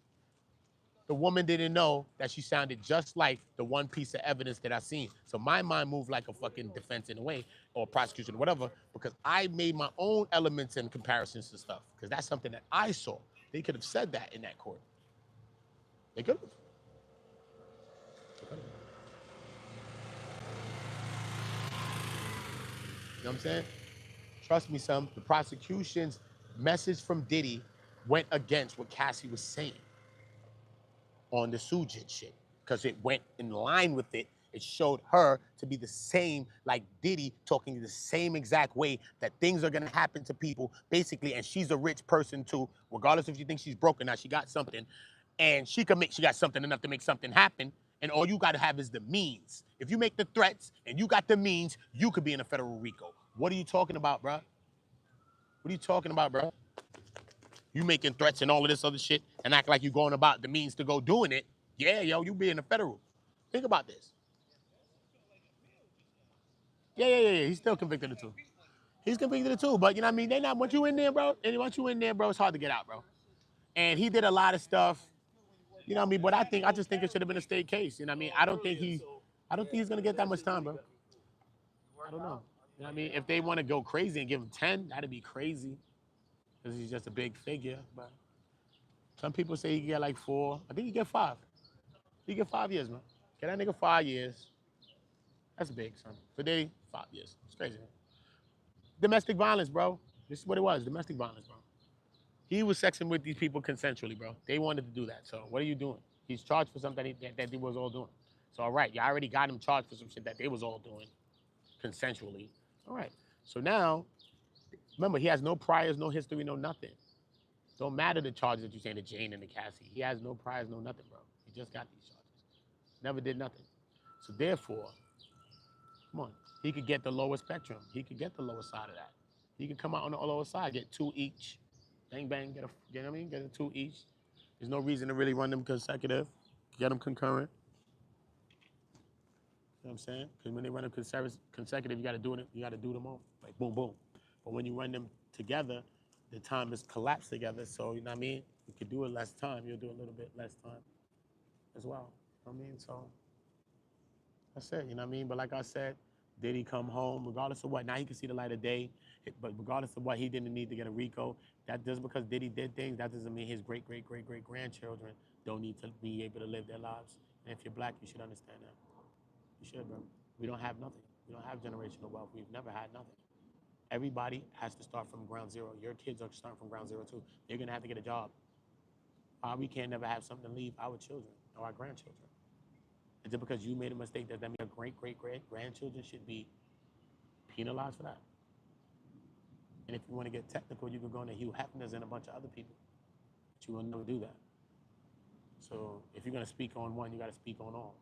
The woman didn't know that she sounded just like the one piece of evidence that I seen. So my mind moved like a fucking defense in a way, or prosecution, or whatever, because I made my own elements and comparisons to stuff, because that's something that I saw. They could have said that in that court. They could have. You know what I'm saying? Trust me, son, the prosecution's message from Diddy went against what Cassie was saying on the Sujit shit, because it went in line with it. It showed her to be the same, like Diddy, talking the same exact way that things are gonna happen to people, basically, and she's a rich person too, regardless if you think she's broken, now she got something, and she got something enough to make something happen, and all you gotta have is the means. If you make the threats and you got the means, you could be in a federal RICO. What are you talking about, bruh? What are you talking about, bruh? You making threats and all of this other shit and act like you're going about the means to go doing it. Yeah, yo, you be in the federal. Think about this. Yeah. He's still convicted of two. He's convicted of two, but you know what I mean? They not, once you in there, bro, it's hard to get out, bro. And he did a lot of stuff, you know what I mean? But I just think it should have been a state case. You know what I mean? I don't think he's gonna get that much time, bro. I don't know. You know what I mean? If they want to go crazy and give him 10, that'd be crazy. Because he's just a big figure. But some people say he can get like 4. I think he get 5. He get 5 years, man. Get that nigga 5 years. That's big, son. For Diddy, 5 years. It's crazy, man. Domestic violence, bro. This is what it was, domestic violence, bro. He was sexing with these people consensually, bro. They wanted to do that. So what are you doing? He's charged for something that they was all doing. So all right, you already got him charged for some shit that they was all doing consensually. All right. So now, remember, he has no priors, no history, no nothing. Don't matter the charges that you say to Jane and to Cassie. He has no priors, no nothing, bro. He just got these charges. Never did nothing. So therefore, come on, he could get the lower spectrum. He could get the lower side of that. He could come out on the lower side, get 2 each. Bang, bang, get a 2 each. There's no reason to really run them consecutive. Get them concurrent. You know what I'm saying? Because when they run them consecutive, you got to do them all. Like boom, boom. But when you run them together, the time is collapsed together. So, you know what I mean? You could do it less time. You'll do a little bit less time as well. You know what I mean? So that's it. You know what I mean? But like I said, did he come home? Regardless of what, now he can see the light of day. But regardless of what, he didn't need to get a RICO. That just because Diddy did things, that doesn't mean his great grandchildren don't need to be able to live their lives. And if you're black, you should understand that. You should, bro. We don't have nothing. We don't have generational wealth. We've never had nothing. Everybody has to start from ground zero. Your kids are starting from ground zero too. They're gonna have to get a job. We can't never have something to leave our children or our grandchildren. Is it because you made a mistake that mean your great-great-grandchildren should be penalized for that? And if you want to get technical, you could go into Hugh Hefner's and a bunch of other people. But you will never do that. So if you're going to speak on one, you got to speak on all.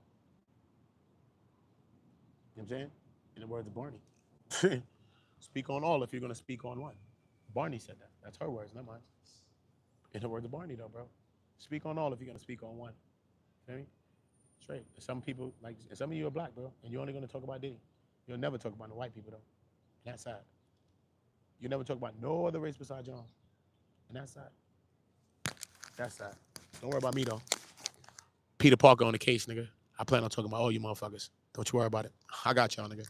You know what I'm saying? In the words of Barney. Speak on all if you're going to speak on one. Barney said that. That's her words, not mine. In the words of Barney, though, bro. Speak on all if you're going to speak on one. Feel me? Straight. Some people, like, some of you are black, bro, and you're only going to talk about Diddy. You'll never talk about the white people, though. And that's sad. You'll never talk about no other race besides your own. And that's sad. That's sad. Don't worry about me, though. Peter Parker on the case, nigga. I plan on talking about all you motherfuckers. Don't you worry about it. I got y'all, nigga.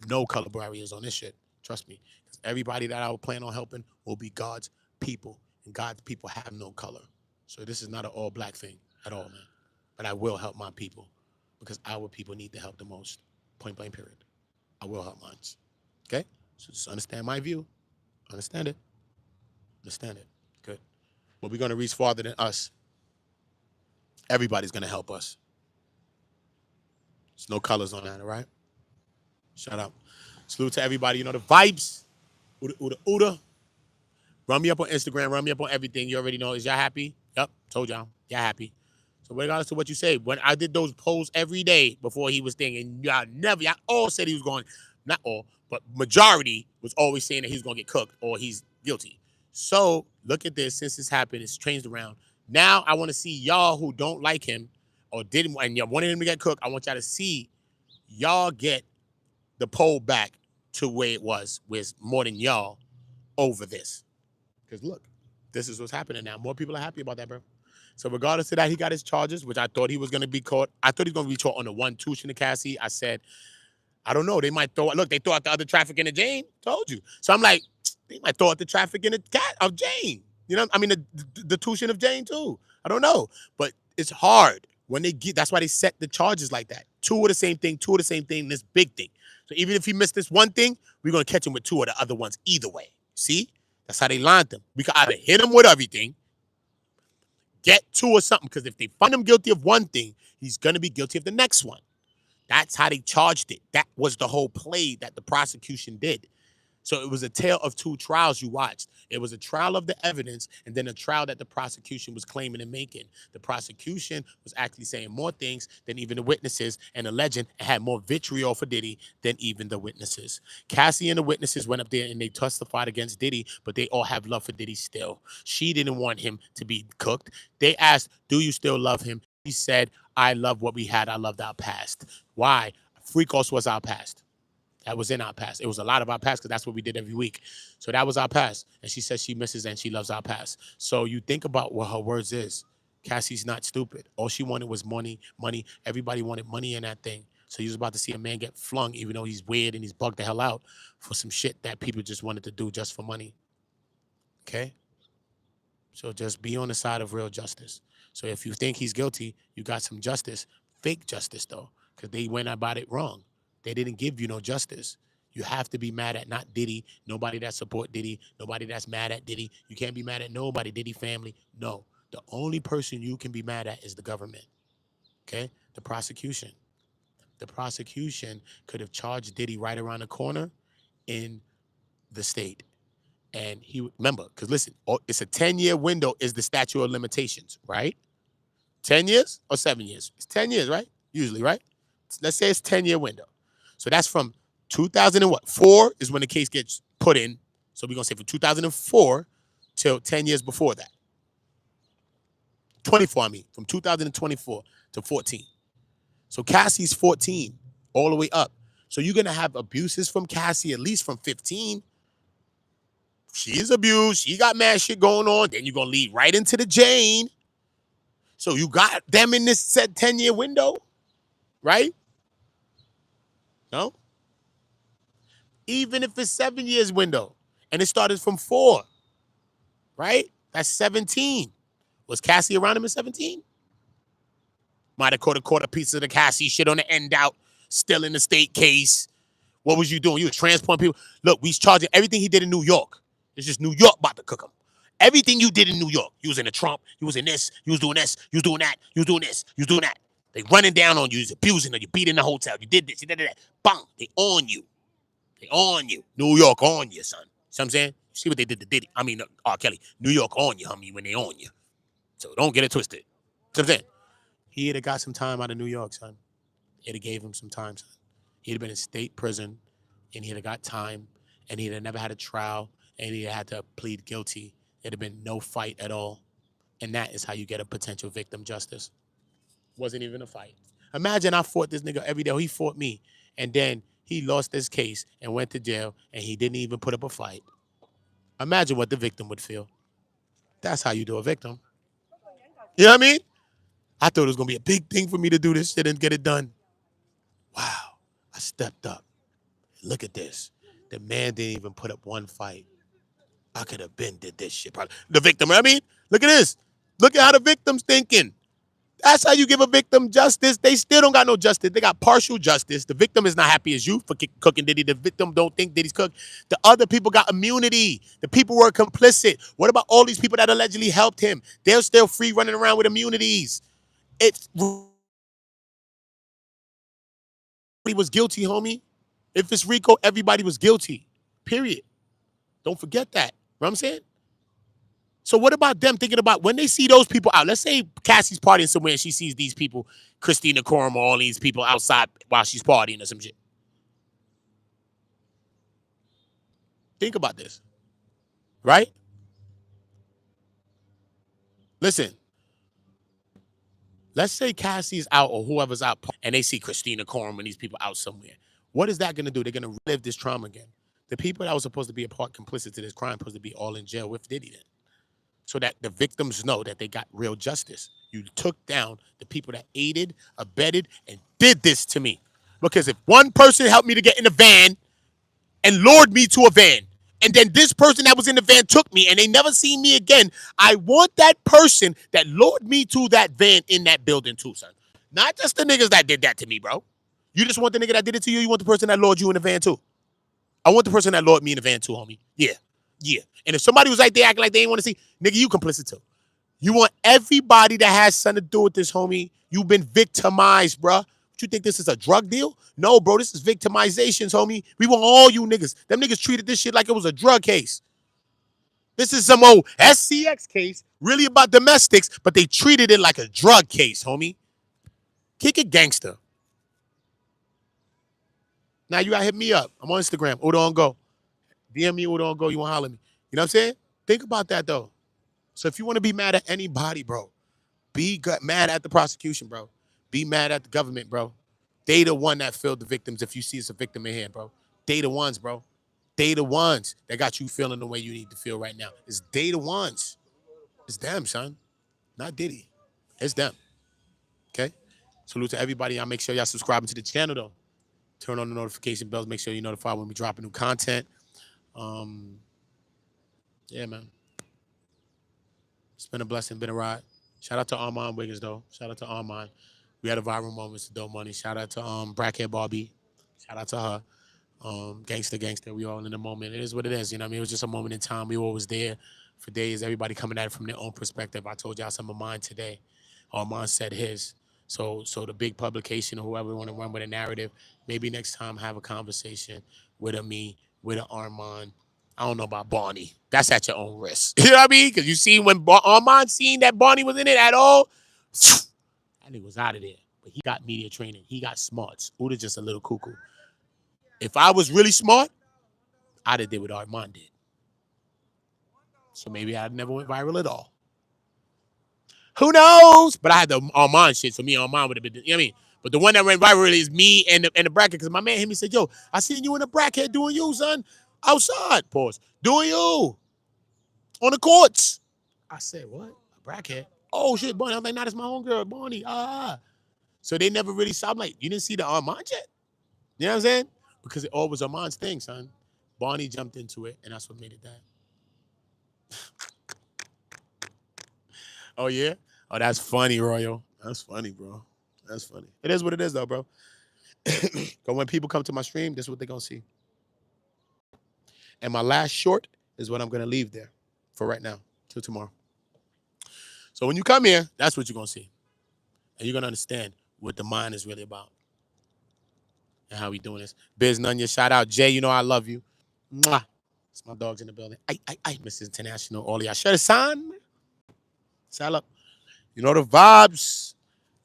No color barriers on this shit. Trust me. Because everybody that I will plan on helping will be God's people. And God's people have no color. So this is not an all-black thing at all, man. But I will help my people. Because our people need the help the most. Point blank, period. I will help mine. Okay? So just understand my view. Understand it. Understand it. Good. But we're going to reach farther than us. Everybody's going to help us. There's no colors on that, all right? Shut up. Salute to everybody. You know the vibes. Ooda, ooda, ooda. Run me up on Instagram. Run me up on everything. You already know. Is y'all happy? Yep. Told y'all. Y'all happy. So regardless of what you say, when I did those polls every day before he was thinking, y'all all said he was going, not all, but majority was always saying that he's going to get cooked or he's guilty. So look at this. Since this happened, it's changed around. Now I want to see y'all who don't like him or didn't, and y'all wanted him to get cooked. I want y'all to see y'all get the poll back to where it was, with more than y'all over this. Because look, this is what's happening now. More people are happy about that, bro. So regardless of that, he got his charges, which I thought he was going to be caught. I thought he was going to be caught on the one tuition to Cassie. I said, I don't know. They might throw, look, they throw out the other trafficking of Jane. Told you. So I'm like, they might throw out the trafficking of Jane. You know, I mean, the tuition of Jane too. I don't know. But it's hard when they get, that's why they set the charges like that. Two of the same thing, this big thing. So even if he missed this one thing, we're going to catch him with two of the other ones either way. See? That's how they lined them. We could either hit him with everything, get two or something, because if they find him guilty of one thing, he's going to be guilty of the next one. That's how they charged it. That was the whole play that the prosecution did. So it was a tale of two trials you watched. It was a trial of the evidence and then a trial that the prosecution was claiming and making. The prosecution was actually saying more things than even the witnesses and alleging and had more vitriol for Diddy than even the witnesses. Cassie and the witnesses went up there and they testified against Diddy, but they all have love for Diddy still. She didn't want him to be cooked. They asked, do you still love him? He said, I love what we had. I loved our past. Why? Fricos was our past. That was in our past. It was a lot of our past because that's what we did every week. So that was our past. And she says she misses and she loves our past. So you think about what her words is. Cassie's not stupid. All she wanted was money, money. Everybody wanted money in that thing. So you was about to see a man get flung, even though he's weird and he's bugged the hell out, for some shit that people just wanted to do just for money. Okay? So just be on the side of real justice. So if you think he's guilty, you got some justice. Fake justice, though, because they went about it wrong. They didn't give you no justice. You have to be mad at not Diddy, nobody that support Diddy, nobody that's mad at Diddy. You can't be mad at nobody, Diddy family. No. The only person you can be mad at is the government. Okay? The prosecution. The prosecution could have charged Diddy right around the corner in the state. And he, remember, because listen, it's a 10-year window is the statute of limitations, right? 10 years or 7 years? It's 10 years, right? Usually, right? Let's say it's 10-year window. So that's from 2004 is when the case gets put in. So we're going to say from 2004 till 10 years before that. 24, I mean, from 2024 to 14. So Cassie's 14 all the way up. So you're going to have abuses from Cassie at least from 15. She's abused. She got mad shit going on. Then you're going to lead right into the Jane. So you got them in this said 10-year window, right? No? Even if it's 7 years window and it started from 4, right? That's 17. Was Cassie around him in 17? Might have caught a piece of the Cassie shit on the end out, still in the state case. What was you doing? You were transporting people. Look, we charging everything he did in New York. It's just New York about to cook him. Everything you did in New York. You was in the Trump. You was in this. You was doing this. You was doing that. You was doing this. You was doing that. They running down on you, abusing you, you beat in the hotel, you did this, you did that. Bang, they on you. They on you. New York on you, son. See what I'm saying? See what they did to Diddy. I mean, R. Kelly. New York on you, homie, when they on you. So don't get it twisted. See what I'm saying? He'd have got some time out of New York, son. It'd have gave him some time, son. He'd have been in state prison, and he'd have got time, and he'd have never had a trial, and he'd have had to plead guilty. It'd have been no fight at all. And that is how you get a potential victim justice. Wasn't even a fight. Imagine I fought this nigga every day. He fought me, and then he lost his case and went to jail, and he didn't even put up a fight. Imagine what the victim would feel. That's how you do a victim. You know what I mean? I thought it was going to be a big thing for me to do this shit and get it done. Wow. I stepped up. Look at this. The man didn't even put up one fight. I could have been did this shit. Probably. The victim, you know what I mean? Look at this. Look at how the victim's thinking. That's how you give a victim justice. They still don't got no justice. They got partial justice. The victim is not happy as you for cooking Diddy. The victim don't think Diddy's cooked. The other people got immunity. The people were complicit. What about all these people that allegedly helped him? They're still free running around with immunities. It's everybody was guilty, homie. If it's RICO, everybody was guilty. Period. Don't forget that. You know what I'm saying? So what about them thinking about when they see those people out? Let's say Cassie's partying somewhere and she sees these people, Christina Courtroom, all these people outside while she's partying or some shit. Think about this, right? Listen, let's say Cassie's out or whoever's out and they see Christina Courtroom and these people out somewhere. What is that going to do? They're going to relive this trauma again. The people that were supposed to be a part complicit to this crime supposed to be all in jail with Diddy then. So that the victims know that they got real justice. You took down the people that aided, abetted, and did this to me. Because if one person helped me to get in the van and lured me to a van, and then this person that was in the van took me and they never seen me again, I want that person that lured me to that van in that building too, son. Not just the niggas that did that to me, bro. You just want the nigga that did it to you? You want the person that lured you in the van too? I want the person that lured me in the van too, homie. Yeah. Yeah. And if somebody was right there acting like they didn't want to see, nigga, you complicit too. You want everybody that has something to do with this, homie. You've been victimized, bruh. You think this is a drug deal? No, bro, this is victimizations, homie. We want all you niggas. Them niggas treated this shit like it was a drug case. This is some old SCX case, really about domestics, but they treated it like a drug case, homie. Kick it gangster. Now you gotta hit me up. I'm on Instagram, OOTAONGO. DM me, OOTAONGO, you wanna holler at me. You know what I'm saying? Think about that, though. So if you want to be mad at anybody, bro, be mad at the prosecution, bro. Be mad at the government, bro. They the one that filled the victims if you see it's a victim in here, bro. They the ones, bro. They the ones that got you feeling the way you need to feel right now. It's they the ones. It's them, son. Not Diddy. It's them. Okay? Salute to everybody. Y'all make sure y'all subscribing to the channel, though. Turn on the notification bells. Make sure you're notified when we drop new content. Yeah, man. It's been a blessing, been a ride. Shout out to Armon Wiggins, though. Shout out to Armon. We had a viral moment to Dough Money. Shout out to Brackhead Barbie. Shout out to her. Gangster. We all in the moment. It is what it is. You know what I mean? It was just a moment in time. We were always there for days. Everybody coming at it from their own perspective. I told y'all some of mine today. Armon said his. So the big publication or whoever want to run with a narrative, maybe next time have a conversation with a me, with an Armon. I don't know about Barney. That's at your own risk. You know what I mean? Because you see when Armon seen that Barney was in it at all, that nigga was out of there. But he got media training. He got smarts. Uda just a little cuckoo. If I was really smart, I'd have did what Armon did. So maybe I'd never went viral at all. Who knows? But I had the Armon shit, so me and Armon would have been, you know what I mean? But the one that went viral is me and the bracket, because my man hit me and said, yo, I seen you in the bracket doing you, son. Outside, pause. Doing you. On the courts. I said, what? A bracket? Oh, shit, Barney. I'm like, nah, that's my homegirl, Barney. So they never really saw. I'm like, you didn't see the Armon yet? You know what I'm saying? Because it all was Armon's thing, son. Barney jumped into it, and that's what made it that. Oh, yeah? Oh, that's funny, Royal. That's funny, bro. That's funny. It is what it is, though, bro. Because when people come to my stream, this is what they're going to see. And my last short is what I'm going to leave there for right now, till tomorrow. So when you come here, that's what you're going to see. And you're going to understand what the mind is really about and how we doing this. Biz Nunya, shout out. Jay, you know I love you. Mwah. It's my dogs in the building. I, Mrs. International, all of y'all. Share the sign. Sal You know the vibes.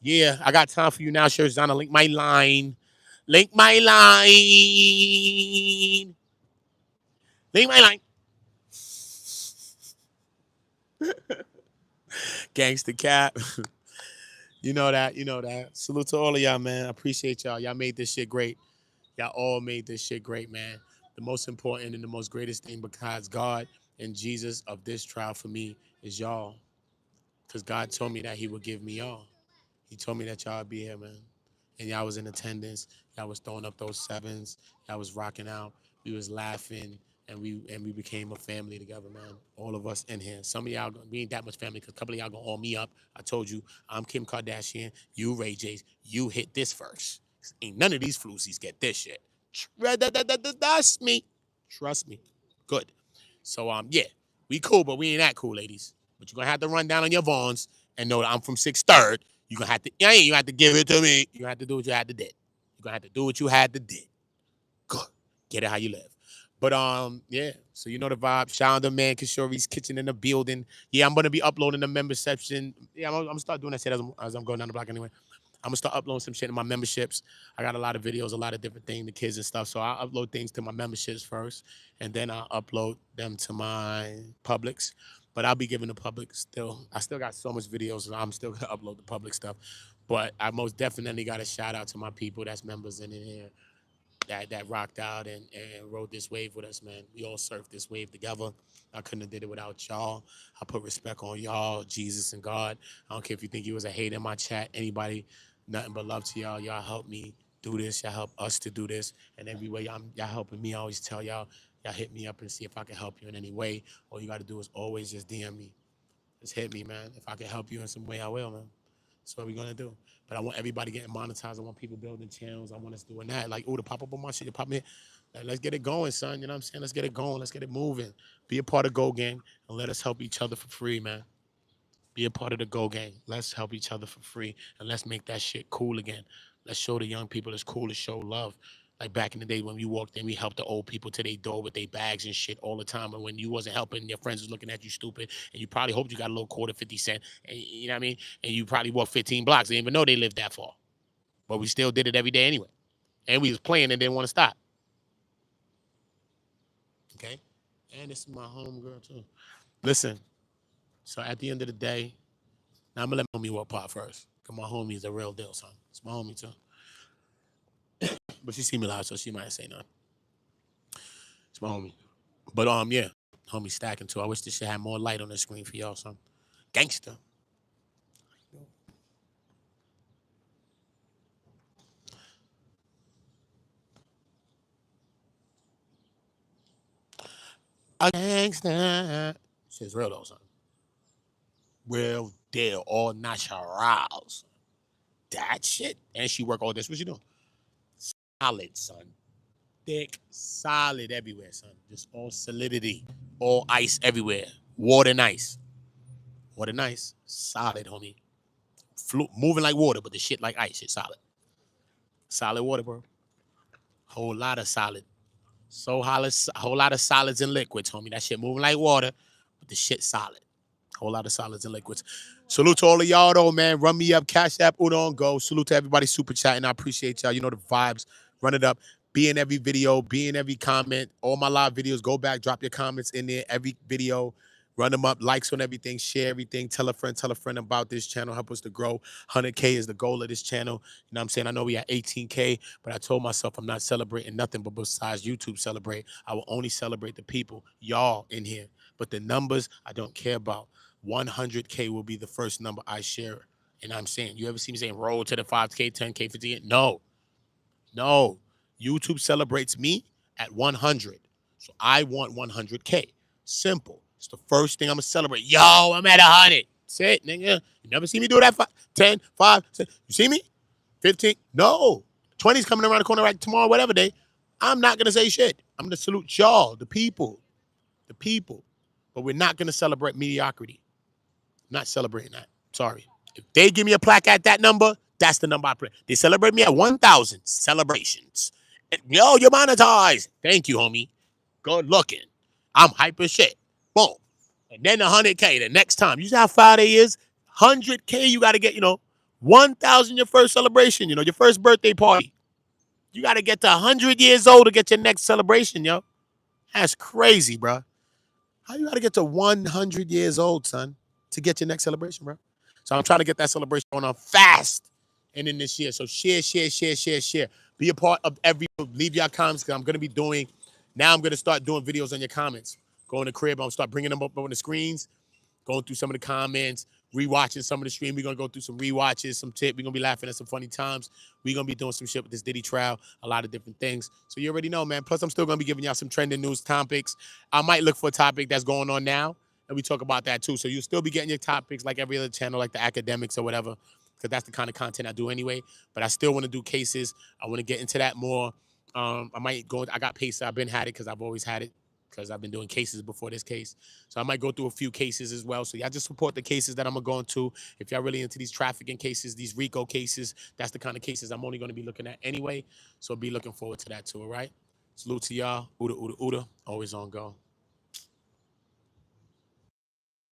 Yeah, I got time for you now. Share Zana. Link my line. Link my line. Link my line. Gangsta Cap. You know that. You know that. Salute to all of y'all, man. I appreciate y'all. Y'all made this shit great. Y'all all made this shit great, man. The most important and the most greatest thing besides God and Jesus of this trial for me is y'all. Because God told me that he would give me y'all. He told me that y'all would be here, man. And y'all was in attendance. Y'all was throwing up those sevens. Y'all was rocking out. We was laughing. And we became a family together, man. All of us in here. Some of y'all, we ain't that much family because a couple of y'all gonna all me up. I told you, I'm Kim Kardashian. You Ray J's. You hit this first. Ain't none of these floozies get this shit. Trust me. Trust me. Good. So, yeah, we cool, but we ain't that cool, ladies. But you're gonna have to run down on your Vaughns and know that I'm from 6th 3rd. You're gonna have to, you have to give it to me. You're gonna have to do what you had to do. You're gonna have to do what you had to do. Good. Get it how you live. But yeah, so you know the vibe. Shout out to man Kishori's Kitchen in the building. Yeah, I'm gonna be uploading the member section. Yeah, I'm gonna start doing that shit as I'm going down the block anyway. I'm gonna start uploading some shit in my memberships. I got a lot of videos, a lot of different things, the kids and stuff. So I'll upload things to my memberships first, and then I'll upload them to my publics. But I'll be giving the public still. I still got so much videos, so I'm still gonna upload the public stuff. But I most definitely got a shout out to my people that's members in here. That rocked out and rode this wave with us, man. We all surfed this wave together. I couldn't have did it without y'all. I put respect on y'all, Jesus and God. I don't care if you think you was a hater in my chat. Anybody, nothing but love to y'all. Y'all help me do this. Y'all help us to do this. And every way y'all helping me, I always tell y'all hit me up and see if I can help you in any way. All you got to do is always just DM me. Just hit me, man. If I can help you in some way, I will, man. That's what we're gonna do. But I want everybody getting monetized. I want people building channels. I want us doing that. Like, oh, to pop up on my shit, to pop me. Like, let's get it going, son. You know what I'm saying? Let's get it going. Let's get it moving. Be a part of Go Gang and let us help each other for free, man. Be a part of the Go Gang. Let's help each other for free and let's make that shit cool again. Let's show the young people it's cool to show love. Like back in the day when we walked in, we helped the old people to their door with their bags and shit all the time. And when you wasn't helping, your friends was looking at you stupid, and you probably hoped you got a little quarter, 50 cents, and you know what I mean? And you probably walked 15 blocks. They didn't even know they lived that far. But we still did it every day anyway. And we was playing and didn't want to stop. Okay? And this is my homegirl too. Listen, so at the end of the day, now I'm gonna let my homie walk part first. Cause my homie is a real deal, son. It's my homie too. But she see me live, so she might say nothing. It's my homie. But yeah, homie stacking too. I wish this shit had more light on the screen for y'all, son. Gangster. A gangster. Shit's real though, son. Real deal, all naturals. That shit. And she work all this. What you doing? Solid, son. Thick, solid everywhere, son. Just all solidity. All ice everywhere. Water and ice. Water and ice. Solid, homie. Moving like water, but the shit like ice. Shit solid. Solid water, bro. Whole lot of solid. Whole lot of solids and liquids, homie. That shit moving like water, but the shit solid. Whole lot of solids and liquids. Salute to all of y'all, though, man. Run me up, CashApp, OOTAONGO. Salute to everybody super chatting. I appreciate y'all. You know the vibes. Run it up. Be in every video. Be in every comment. All my live videos. Go back. Drop your comments in there. Every video. Run them up. Likes on everything. Share everything. Tell a friend about this channel. Help us to grow. 100K is the goal of this channel. You know what I'm saying? I know we at 18K, but I told myself I'm not celebrating nothing but besides YouTube celebrate. I will only celebrate the people, y'all in here. But the numbers, I don't care about. 100K will be the first number I share. And I'm saying, you ever see me saying roll to the 5K, 10K, 50K? No. No. YouTube celebrates me at 100. So I want 100K. Simple. It's the first thing I'm going to celebrate. Yo, I'm at 100. That's it, nigga. You never see me do that. 10, 5, 6. You see me? 15? No. 20's coming around the corner right tomorrow, whatever day. I'm not going to say shit. I'm going to salute y'all, the people. The people. But we're not going to celebrate mediocrity. I'm not celebrating that. Sorry. If they give me a plaque at that number, That's the number I play. They celebrate me at 1,000 celebrations. And, yo, you're monetized. Thank you, homie. Good looking. I'm hype as shit. Boom. And then 100K the next time. You see how far it is? 100K, you got to get, 1,000 your first celebration, your first birthday party. You got to get to 100 years old to get your next celebration, yo. That's crazy, bro. How you got to get to 100 years old, son, to get your next celebration, bro? So I'm trying to get that celebration going on fast and in this year. So share. Be a part of every, leave your comments, because I'm going to start doing videos on your comments. Go in the crib, I'm going to start bringing them up on the screens, going through some of the comments, rewatching some of the stream. We're going to go through some rewatches, some tips. We're going to be laughing at some funny times. We're going to be doing some shit with this Diddy Trial, a lot of different things. So you already know, man. Plus, I'm still going to be giving y'all some trending news topics. I might look for a topic that's going on now, and we talk about that too. So you'll still be getting your topics like every other channel, like the academics or whatever, because that's the kind of content I do anyway. But I still want to do cases. I want to get into that more. I got Pacer. I've been had it because I've always had it, because I've been doing cases before this case. So I might go through a few cases as well. So y'all just support the cases that I'm going to go into. If y'all really into these trafficking cases, these RICO cases, that's the kind of cases I'm only going to be looking at anyway. So be looking forward to that too, all right? Salute to y'all. OOTA, OOTA, OOTA. Always on go.